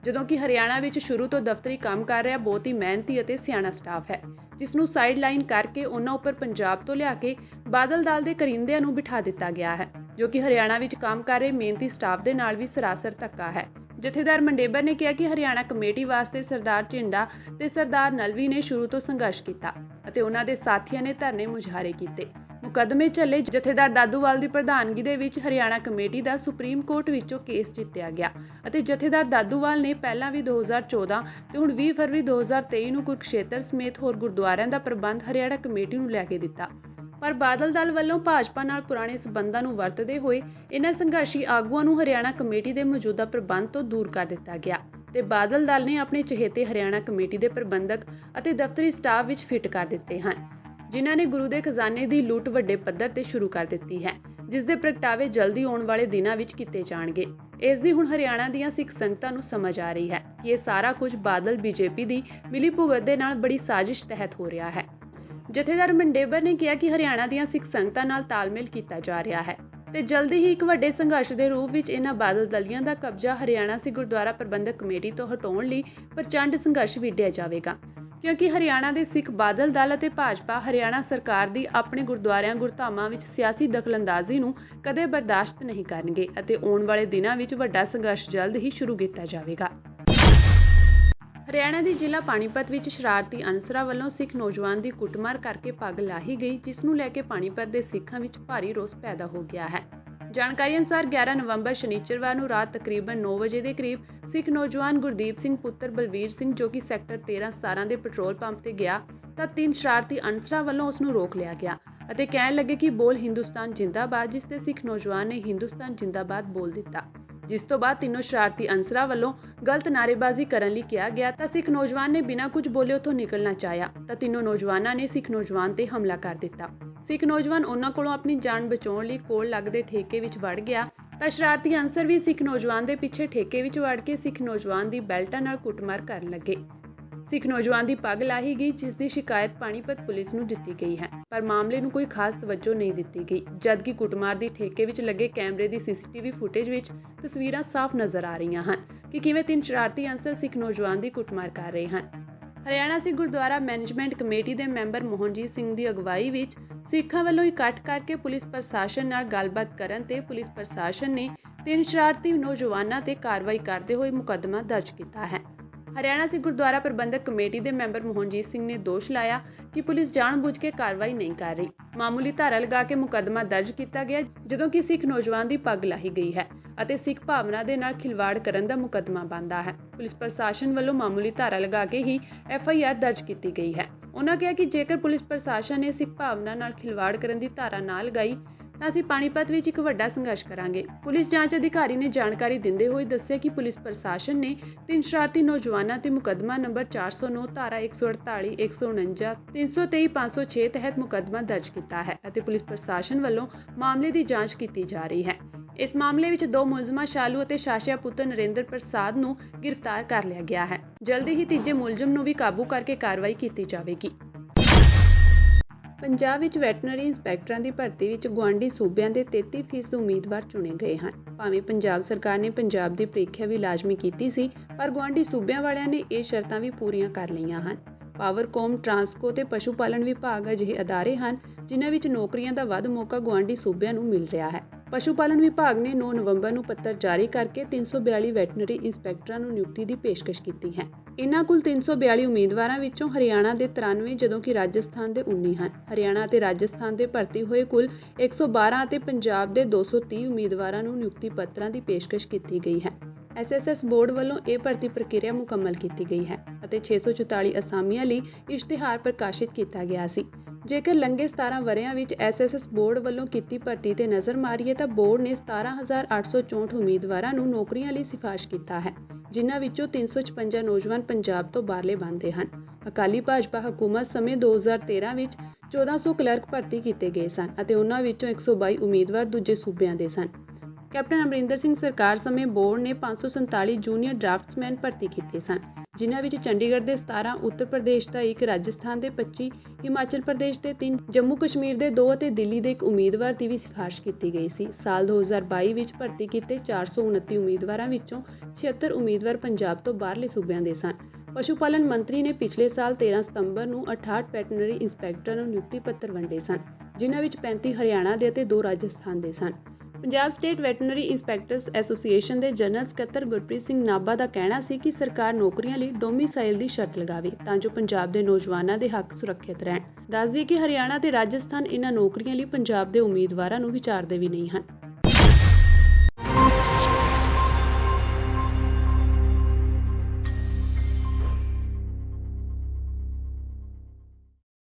ਜਦੋਂ ਕਿ ਹਰਿਆਣਾ ਵਿੱਚ ਸ਼ੁਰੂ ਤੋਂ ਦਫ਼ਤਰੀ ਕੰਮ ਕਰ ਰਿਹਾ ਬਹੁਤ ਹੀ ਮਿਹਨਤੀ ਅਤੇ ਸਿਆਣਾ ਸਟਾਫ ਹੈ, ਜਿਸ ਨੂੰ ਸਾਈਡ ਲਾਈਨ ਕਰਕੇ ਉਹਨਾਂ ਉੱਪਰ ਪੰਜਾਬ ਤੋਂ ਲਿਆ ਕੇ ਬਾਦਲ ਦਲ ਦੇ ਕਰਿੰਦਿਆਂ ਨੂੰ ਬਿਠਾ ਦਿੱਤਾ ਗਿਆ ਹੈ, ਜੋ ਕਿ ਹਰਿਆਣਾ ਵਿੱਚ ਕੰਮ ਕਰ ਰਹੇ ਮਿਹਨਤੀ ਸਟਾਫ ਦੇ ਨਾਲ ਵੀ ਸਰਾਸਰ ਧੱਕਾ ਹੈ। ਜਥੇਦਾਰ ਮੰਡੇਬਰ ਨੇ ਕਿਹਾ ਕਿ ਹਰਿਆਣਾ ਕਮੇਟੀ ਵਾਸਤੇ ਸਰਦਾਰ ਝਿੰਡਾ ਤੇ ਸਰਦਾਰ ਨਲਵੀ ਨੇ ਸ਼ੁਰੂ ਤੋਂ ਸੰਘਰਸ਼ ਕੀਤਾ ਅਤੇ ਉਹਨਾਂ ਦੇ ਸਾਥੀਆਂ ਨੇ ਧਰਨੇ ਮੁਜ਼ਾਹਰੇ ਕੀਤੇ। ਮੁਕੱਦਮੇ ਚੱਲੇ। ਜਥੇਦਾਰ ਦਾਦੂਵਾਲ ਦੀ ਪ੍ਰਧਾਨਗੀ ਦੇ ਵਿੱਚ ਹਰਿਆਣਾ ਕਮੇਟੀ ਦਾ ਸੁਪਰੀਮ ਕੋਰਟ ਵਿੱਚੋਂ ਕੇਸ ਜਿੱਤਿਆ ਗਿਆ ਅਤੇ ਜਥੇਦਾਰ ਦਾਦੂਵਾਲ ਨੇ ਪਹਿਲਾਂ ਵੀ 2014 ਤੇ ਹੁਣ 20 ਫਰਵਰੀ 2023 ਨੂੰ ਕੁਰੂਕਸ਼ੇਤਰ ਸਮੇਤ ਹੋਰ ਗੁਰਦੁਆਰਿਆਂ ਦਾ ਪ੍ਰਬੰਧ ਹਰਿਆਣਾ ਕਮੇਟੀ ਨੂੰ ਲੈ ਕੇ ਦਿੱਤਾ। ਪਰ ਬਾਦਲ ਦਲ ਵੱਲੋਂ ਭਾਜਪਾ ਨਾਲ ਪੁਰਾਣੇ ਸਬੰਧਾਂ ਨੂੰ ਵਰਤਦੇ ਹੋਏ ਇਹਨਾਂ ਸੰਘਰਸ਼ੀ ਆਗੂਆਂ ਨੂੰ ਹਰਿਆਣਾ ਕਮੇਟੀ ਦੇ ਮੌਜੂਦਾ ਪ੍ਰਬੰਧ ਤੋਂ ਦੂਰ ਕਰ ਦਿੱਤਾ ਗਿਆ ਤੇ ਬਾਦਲ ਦਲ ਨੇ ਆਪਣੇ ਚਹੇਤੇ ਹਰਿਆਣਾ ਕਮੇਟੀ ਦੇ ਪ੍ਰਬੰਧਕ ਅਤੇ ਦਫ਼ਤਰੀ ਸਟਾਫ ਵਿੱਚ ਫਿੱਟ ਕਰ ਦਿੱਤੇ ਹਨ, ਜਿਨ੍ਹਾਂ ਨੇ ਗੁਰੂ ਦੇ ਖਜ਼ਾਨੇ ਦੀ ਲੁੱਟ ਵੱਡੇ ਪੱਧਰ ਤੇ ਸ਼ੁਰੂ ਕਰ ਦਿੱਤੀ ਹੈ, ਜਿਸ ਦੇ ਪ੍ਰਗਟਾਵੇ ਜਲਦੀ ਆਉਣ ਵਾਲੇ ਦਿਨਾਂ ਵਿੱਚ ਕੀਤੇ ਜਾਣਗੇ। ਇਸ ਦੀ ਹੁਣ ਹਰਿਆਣਾ ਦੀਆਂ ਸਿੱਖ ਸੰਗਤਾਂ ਨੂੰ ਸਮਝ ਆ ਰਹੀ ਹੈ ਕਿ ਇਹ ਸਾਰਾ ਕੁਝ ਬਾਦਲ ਬੀਜੇਪੀ ਦੀ ਮਿਲੀ ਭੁਗਤ ਦੇ ਨਾਲ ਬੜੀ ਸਾਜ਼ਿਸ਼ ਤਹਿਤ ਹੋ ਰਿਹਾ ਹੈ। ਜਥੇਦਾਰ ਮੰਡੇਬਰ ਨੇ ਕਿਹਾ ਕਿ ਹਰਿਆਣਾ ਦੀਆਂ ਸਿੱਖ ਸੰਗਤਾਂ ਨਾਲ ਤਾਲਮੇਲ ਕੀਤਾ ਜਾ ਰਿਹਾ ਹੈ ਤੇ ਜਲਦੀ ਹੀ ਇੱਕ ਵੱਡੇ ਸੰਘਰਸ਼ ਦੇ ਰੂਪ ਵਿੱਚ ਇਹਨਾਂ ਬਾਦਲ ਦਲੀਆਂ ਦਾ ਕਬਜ਼ਾ ਹਰਿਆਣਾ ਸਿੱਖ ਗੁਰਦੁਆਰਾ ਪ੍ਰਬੰਧਕ ਕਮੇਟੀ ਤੋਂ ਹਟਾਉਣ ਲਈ ਪ੍ਰਚੰਡ ਸੰਘਰਸ਼ ਵਿੱਢਿਆ ਜਾਵੇਗਾ, ਕਿਉਂਕਿ ਹਰਿਆਣਾ ਦੇ ਸਿੱਖ ਬਾਦਲ ਦਲ ਅਤੇ ਭਾਜਪਾ ਹਰਿਆਣਾ ਸਰਕਾਰ ਦੀ ਆਪਣੇ ਗੁਰਦੁਆਰਿਆਂ ਗੁਰਧਾਮਾਂ ਵਿੱਚ ਸਿਆਸੀ ਦਖਲਅੰਦਾਜ਼ੀ ਨੂੰ ਕਦੇ ਬਰਦਾਸ਼ਤ ਨਹੀਂ ਕਰਨਗੇ ਅਤੇ ਆਉਣ ਵਾਲੇ ਦਿਨਾਂ ਵਿੱਚ ਵੱਡਾ ਸੰਘਰਸ਼ ਜਲਦ ਹੀ ਸ਼ੁਰੂ ਕੀਤਾ ਜਾਵੇਗਾ। ਹਰਿਆਣਾ ਦੇ ਜ਼ਿਲ੍ਹਾ ਪਾਣੀਪਤ ਵਿੱਚ ਸ਼ਰਾਰਤੀ ਅਨਸਰਾਂ ਵੱਲੋਂ ਸਿੱਖ ਨੌਜਵਾਨ ਦੀ ਕੁੱਟਮਾਰ ਕਰਕੇ ਪੱਗ ਲਾਹੀ ਗਈ, ਜਿਸ ਨੂੰ ਲੈ ਕੇ ਪਾਣੀਪਤ ਦੇ ਸਿੱਖਾਂ ਵਿੱਚ ਭਾਰੀ ਰੋਸ ਪੈਦਾ ਹੋ ਗਿਆ ਹੈ। ਜਾਣਕਾਰੀ ਅਨੁਸਾਰ 11 ਨਵੰਬਰ ਸ਼ਨੀਚਰਵਾਰ ਨੂੰ ਰਾਤ ਤਕਰੀਬਨ 9 ਵਜੇ ਦੇ ਕਰੀਬ ਸਿੱਖ ਨੌਜਵਾਨ ਗੁਰਦੀਪ ਸਿੰਘ ਪੁੱਤਰ ਬਲਵੀਰ ਸਿੰਘ, ਜੋ ਕਿ ਸੈਕਟਰ 13-17 ਦੇ ਪੈਟਰੋਲ ਪੰਪ ਤੇ ਗਿਆ ਤਾਂ 3 ਸ਼ਰਾਰਤੀ ਅਨਸਰਾਂ ਵੱਲੋਂ ਉਸ ਨੂੰ ਰੋਕ ਲਿਆ ਗਿਆ ਅਤੇ ਕਹਿਣ ਲੱਗੇ ਕਿ ਬੋਲ ਹਿੰਦੁਸਤਾਨ ਜਿੰਦਾਬਾਦ, ਜਿਸ ਤੇ ਸਿੱਖ ਨੌਜਵਾਨ ਨੇ ਹਿੰਦੁਸਤਾਨ ਜਿੰਦਾਬਾਦ ਬੋਲ ਦਿੱਤਾ, ਜਿਸ ਤੋਂ ਬਾਅਦ ਤਿੰਨੋਂ ਸ਼ਰਾਰਤੀ ਅਨਸਰਾਂ ਵੱਲੋਂ ਗਲਤ ਨਾਅਰੇਬਾਜ਼ੀ ਕਰਨ ਲਈ ਕਿਹਾ ਗਿਆ ਤਾਂ ਸਿੱਖ ਨੌਜਵਾਨ ਨੇ ਬਿਨਾਂ ਕੁਝ ਬੋਲੇ ਉੱਥੋਂ ਨਿਕਲਣਾ ਚਾਹਿਆ ਤਾਂ ਤਿੰਨੋਂ ਨੌਜਵਾਨਾਂ ਨੇ ਸਿੱਖ ਨੌਜਵਾਨ ਤੇ ਹਮਲਾ ਕਰ ਦਿੱਤਾ। ਸਿੱਖ ਨੌਜਵਾਨ ਉਹਨਾਂ ਕੋਲੋਂ ਆਪਣੀ ਜਾਨ ਬਚਾਉਣ ਲਈ ਕੋਲ ਲੱਗਦੇ ਠੇਕੇ ਵਿੱਚ ਵੜ ਗਿਆ ਤਾਂ ਸ਼ਰਾਰਤੀ ਅਨਸਰ ਵੀ ਸਿੱਖ ਨੌਜਵਾਨ ਦੇ ਪਿੱਛੇ ਠੇਕੇ ਵਿੱਚ ਵੜ ਕੇ ਸਿੱਖ ਨੌਜਵਾਨ ਦੀ ਬੈਲਟਾਂ ਨਾਲ ਕੁੱਟਮਾਰ ਕਰਨ ਲੱਗੇ। ਸਿੱਖ ਨੌਜਵਾਨ ਦੀ ਪੱਗ ਲਾਹੀ ਗਈ, ਜਿਸ ਦੀ ਸ਼ਿਕਾਇਤ ਪਾਣੀਪਤ ਪੁਲਿਸ ਨੂੰ ਦਿੱਤੀ ਗਈ ਹੈ, ਪਰ ਮਾਮਲੇ ਨੂੰ ਕੋਈ ਖਾਸ ਤਵੱਜੋ ਨਹੀਂ ਦਿੱਤੀ ਗਈ, ਜਦਕਿ ਕੁੱਟਮਾਰ ਦੀ ਠੇਕੇ ਵਿੱਚ ਲੱਗੇ ਕੈਮਰੇ ਦੀ ਸੀਸੀਟੀਵੀ ਫੁਟੇਜ ਵਿੱਚ ਤਸਵੀਰਾਂ ਸਾਫ਼ ਨਜ਼ਰ ਆ ਰਹੀਆਂ ਹਨ ਕਿ ਕਿਵੇਂ 3 ਸ਼ਰਾਰਤੀ ਅਨਸਰ ਸਿੱਖ ਨੌਜਵਾਨ ਦੀ ਕੁੱਟਮਾਰ ਕਰ ਰਹੇ ਹਨ। ਹਰਿਆਣਾ ਸਿੱਖ ਗੁਰਦੁਆਰਾ ਮੈਨੇਜਮੈਂਟ ਕਮੇਟੀ ਦੇ ਮੈਂਬਰ ਮੋਹਨਜੀਤ ਸਿੰਘ ਦੀ ਅਗਵਾਈ ਵਿੱਚ ਸਿੱਖਾਂ ਵੱਲੋਂ ਇਕੱਠ ਕਰਕੇ ਪੁਲਿਸ ਪ੍ਰਸ਼ਾਸਨ ਨਾਲ ਗੱਲਬਾਤ ਕਰਨ ਤੇ ਪੁਲਿਸ ਪ੍ਰਸ਼ਾਸਨ ਨੇ 3 ਸ਼ਰਾਰਤੀ ਨੌਜਵਾਨਾਂ ਤੇ ਕਾਰਵਾਈ ਕਰਦੇ ਹੋਏ ਮੁਕੱਦਮਾ ਦਰਜ ਕੀਤਾ ਹੈ। ਹਰਿਆਣਾ ਸਿੱਖ ਗੁਰਦੁਆਰਾ ਪ੍ਰਬੰਧਕ ਕਮੇਟੀ ਦੇ ਮੈਂਬਰ ਮੋਹਨਜੀਤ ਸਿੰਘ ਨੇ ਦੋਸ਼ ਲਾਇਆ ਕਿ ਪੁਲਿਸ ਜਾਣਬੁੱਝ ਕੇ ਕਾਰਵਾਈ ਨਹੀਂ ਕਰ ਰਹੀ। ਮਾਮੂਲੀ ਧਾਰਾ ਲਗਾ ਕੇ ਮੁਕੱਦਮਾ ਦਰਜ ਕੀਤਾ ਗਿਆ, ਜਦੋਂ ਕਿ ਸਿੱਖ ਨੌਜਵਾਨ ਦੀ ਪੱਗ ਲਾਹੀ ਗਈ ਹੈ ਅਤੇ ਸਿੱਖ ਭਾਵਨਾ ਦੇ ਨਾਲ ਖਿਲਵਾੜ ਕਰਨ ਦਾ ਮੁਕੱਦਮਾ ਬਣਦਾ ਹੈ। ਪੁਲਿਸ ਪ੍ਰਸ਼ਾਸਨ ਵੱਲੋਂ ਮਾਮੂਲੀ ਧਾਰਾ ਲਗਾ ਕੇ ਹੀ FIR ਦਰਜ ਕੀਤੀ ਗਈ ਹੈ। ਉਹਨਾਂ ਕਿਹਾ ਕਿ ਜੇਕਰ ਪੁਲਿਸ ਪ੍ਰਸ਼ਾਸਨ ਨੇ ਸਿੱਖ ਭਾਵਨਾ ਨਾਲ ਖਿਲਵਾੜ ਕਰਨ ਦੀ ਧਾਰਾ ਨਾ ਲਗਾਈ ਤਾਂ ਅਸੀਂ ਪਾਣੀਪਤ ਵਿੱਚ ਇੱਕ ਵੱਡਾ ਸੰਘਰਸ਼ ਕਰਾਂਗੇ। ਪੁਲਿਸ ਜਾਂਚ ਅਧਿਕਾਰੀ ਨੇ ਜਾਣਕਾਰੀ ਦਿੰਦੇ ਹੋਏ ਦੱਸਿਆ ਕਿ ਪੁਲਿਸ ਪ੍ਰਸ਼ਾਸਨ ਨੇ 3 ਸ਼ਰਾਰਤੀ ਨੌਜਵਾਨਾਂ ਤੇ ਮੁਕੱਦਮਾ ਨੰਬਰ 409 ਧਾਰਾ 148 149 323 506 ਤਹਿਤ ਮੁਕੱਦਮਾ ਦਰਜ ਕੀਤਾ ਹੈ ਅਤੇ ਪੁਲਿਸ ਪ੍ਰਸ਼ਾਸਨ ਵੱਲੋਂ ਮਾਮਲੇ ਦੀ ਜਾਂਚ ਕੀਤੀ ਜਾ ਰਹੀ ਹੈ। ਇਸ ਮਾਮਲੇ ਵਿੱਚ 2 ਮੁਲਜ਼ਮਾਂ ਸ਼ਾਲੂ ਅਤੇ ਸ਼ਾਸ਼ਿਆ ਪੁੱਤਰ ਨਰਿੰਦਰ ਪ੍ਰਸਾਦ ਨੂੰ ਗ੍ਰਿਫਤਾਰ ਕਰ ਲਿਆ ਗਿਆ ਹੈ। ਜਲਦੀ ਹੀ ਤੀਜੇ ਮੁਲਜ਼ਮ ਨੂੰ ਵੀ ਕਾਬੂ ਕਰਕੇ ਕਾਰਵਾਈ ਕੀਤੀ ਜਾਵੇਗੀ। ਪੰਜਾਬ ਵਿੱਚ ਵੈਟਰਨਰੀ ਇੰਸਪੈਕਟਰਾਂ ਦੀ ਭਰਤੀ ਵਿੱਚ ਗੁਆਂਢੀ ਸੂਬਿਆਂ ਦੇ 33% ਉਮੀਦਵਾਰ ਚੁਣੇ ਗਏ ਹਨ। ਭਾਵੇਂ ਪੰਜਾਬ ਸਰਕਾਰ ਨੇ ਪੰਜਾਬ ਦੀ ਪ੍ਰੀਖਿਆ ਵੀ ਲਾਜ਼ਮੀ ਕੀਤੀ ਸੀ, ਪਰ ਗੁਆਂਢੀ ਸੂਬਿਆਂ ਵਾਲਿਆਂ ਨੇ ਇਹ ਸ਼ਰਤਾਂ ਵੀ ਪੂਰੀਆਂ ਕਰ ਲਈਆਂ ਹਨ। ਪਾਵਰਕੌਮ, ਟਰਾਂਸਕੋ ਤੇ ਪਸ਼ੂ ਪਾਲਣ ਵਿਭਾਗ ਅਜਿਹੇ ਅਦਾਰੇ ਹਨ ਜਿਨ੍ਹਾਂ ਵਿੱਚ ਨੌਕਰੀਆਂ ਦਾ ਵੱਧ ਮੌਕਾ ਗੁਆਂਢੀ ਸੂਬਿਆਂ ਨੂੰ ਮਿਲ ਰਿਹਾ ਹੈ। ਪਸ਼ੂ ਪਾਲਣ ਵਿਭਾਗ ਨੇ 9 ਨਵੰਬਰ ਨੂੰ ਪੱਤਰ ਜਾਰੀ ਕਰਕੇ 342 ਵੈਟਰਨਰੀ ਇੰਸਪੈਕਟਰਾਂ ਨੂੰ ਨਿਯੁਕਤੀ ਦੀ ਪੇਸ਼ਕਸ਼ ਕੀਤੀ ਹੈ। ਇਨ੍ਹਾਂ ਕੁੱਲ 342 ਉਮੀਦਵਾਰਾਂ ਵਿੱਚੋਂ ਹਰਿਆਣਾ ਦੇ 93 ਜਦੋਂ ਕਿ ਰਾਜਸਥਾਨ ਦੇ 19 ਹਨ। ਹਰਿਆਣਾ ਅਤੇ ਰਾਜਸਥਾਨ ਦੇ ਭਰਤੀ ਹੋਏ ਕੁੱਲ 112 ਅਤੇ ਪੰਜਾਬ ਦੇ 230 ਉਮੀਦਵਾਰਾਂ ਨੂੰ ਨਿਯੁਕਤੀ ਪੱਤਰਾਂ ਦੀ ਪੇਸ਼ਕਸ਼ ਕੀਤੀ ਗਈ ਹੈ। SSS ਬੋਰਡ ਵੱਲੋਂ ਇਹ ਭਰਤੀ ਪ੍ਰਕਿਰਿਆ ਮੁਕੰਮਲ ਕੀਤੀ ਗਈ ਹੈ ਅਤੇ 644 ਅਸਾਮੀਆਂ ਲਈ ਇਸ਼ਤਿਹਾਰ ਪ੍ਰਕਾਸ਼ਿਤ ਕੀਤਾ ਗਿਆ ਸੀ। ਜੇਕਰ ਲੰਘੇ 17 ਵਰ੍ਹਿਆਂ ਵਿੱਚ SSS ਬੋਰਡ ਵੱਲੋਂ ਕੀਤੀ ਭਰਤੀ ਤੇ ਨਜ਼ਰ ਮਾਰੀਏ ਤਾਂ ਬੋਰਡ ਨੇ 17,864 ਉਮੀਦਵਾਰਾਂ ਨੂੰ ਨੌਕਰੀਆਂ ਲਈ ਸਿਫਾਰਿਸ਼ ਕੀਤਾ ਹੈ, ਜਿਨ੍ਹਾਂ ਵਿੱਚੋਂ 356 ਨੌਜਵਾਨ ਪੰਜਾਬ ਤੋਂ ਬਾਹਰਲੇ ਬਣਦੇ ਹਨ। ਅਕਾਲੀ ਭਾਜਪਾ ਹਕੂਮਤ ਸਮੇਂ 2013 ਵਿੱਚ 1400 ਕਲਰਕ ਭਰਤੀ ਕੀਤੇ ਗਏ ਸਨ ਅਤੇ ਉਹਨਾਂ ਵਿੱਚੋਂ 122 ਉਮੀਦਵਾਰ ਦੂਜੇ ਸੂਬਿਆਂ ਦੇ ਸਨ। ਕੈਪਟਨ ਅਮਰਿੰਦਰ ਸਿੰਘ ਸਰਕਾਰ ਸਮੇਂ ਬੋਰਡ ਨੇ 547 ਜੂਨੀਅਰ ਡਰਾਫਟਸਮੈਨ ਭਰਤੀ ਕੀਤੇ ਸਨ, ਜਿਨ੍ਹਾਂ ਵਿੱਚ ਚੰਡੀਗੜ੍ਹ ਦੇ 17, ਉੱਤਰ ਪ੍ਰਦੇਸ਼ ਦਾ 1, ਰਾਜਸਥਾਨ ਦੇ 25, ਹਿਮਾਚਲ ਪ੍ਰਦੇਸ਼ ਦੇ 3, ਜੰਮੂ ਕਸ਼ਮੀਰ ਦੇ 2 ਅਤੇ ਦਿੱਲੀ ਦੇ 1 ਉਮੀਦਵਾਰ ਦੀ ਵੀ ਸਿਫਾਰਿਸ਼ ਕੀਤੀ ਗਈ ਸੀ। ਸਾਲ 2022 ਵਿੱਚ ਭਰਤੀ ਕੀਤੇ 429 ਉਮੀਦਵਾਰਾਂ ਵਿੱਚੋਂ 76 ਉਮੀਦਵਾਰ ਪੰਜਾਬ ਤੋਂ ਬਾਹਰਲੇ ਸੂਬਿਆਂ ਦੇ ਸਨ। ਪਸ਼ੂ ਪਾਲਣ ਮੰਤਰੀ ਨੇ ਪਿਛਲੇ ਸਾਲ 13 ਸਤੰਬਰ ਨੂੰ 68 ਵੈਟਰਨਰੀ ਇੰਸਪੈਕਟਰਾਂ ਨੂੰ ਨਿਯੁਕਤੀ ਪੱਤਰ ਵੰਡੇ ਸਨ, ਜਿਨ੍ਹਾਂ ਵਿੱਚ 35 ਹਰਿਆਣਾ ਦੇ ਅਤੇ 2 ਰਾਜਸਥਾਨ ਦੇ ਸਨ। ਪੰਜਾਬ ਸਟੇਟ ਵੈਟਰਨਰੀ ਇੰਸਪੈਕਟਰਸ ਐਸੋਸੀਏਸ਼ਨ ਦੇ ਜਨਰਲ ਸਕੱਤਰ ਗੁਰਪ੍ਰੀਤ ਸਿੰਘ ਨਾਭਾ ਦਾ ਕਹਿਣਾ ਸੀ ਕਿ ਸਰਕਾਰ ਨੌਕਰੀਆਂ ਲਈ ਡੋਮਿਸਾਈਲ ਦੀ ਸ਼ਰਤ ਲਗਾਵੇ ਤਾਂ ਜੋ ਪੰਜਾਬ ਦੇ ਨੌਜਵਾਨਾਂ ਦੇ ਹੱਕ ਸੁਰੱਖਿਅਤ ਰਹਿਣ। ਦੱਸਦੀ ਕਿ ਹਰਿਆਣਾ ਤੇ ਰਾਜਸਥਾਨ ਇਹਨਾਂ ਨੌਕਰੀਆਂ ਲਈ ਪੰਜਾਬ ਦੇ ਉਮੀਦਵਾਰਾਂ ਨੂੰ ਵਿਚਾਰਦੇ ਵੀ ਨਹੀਂ ਹਨ।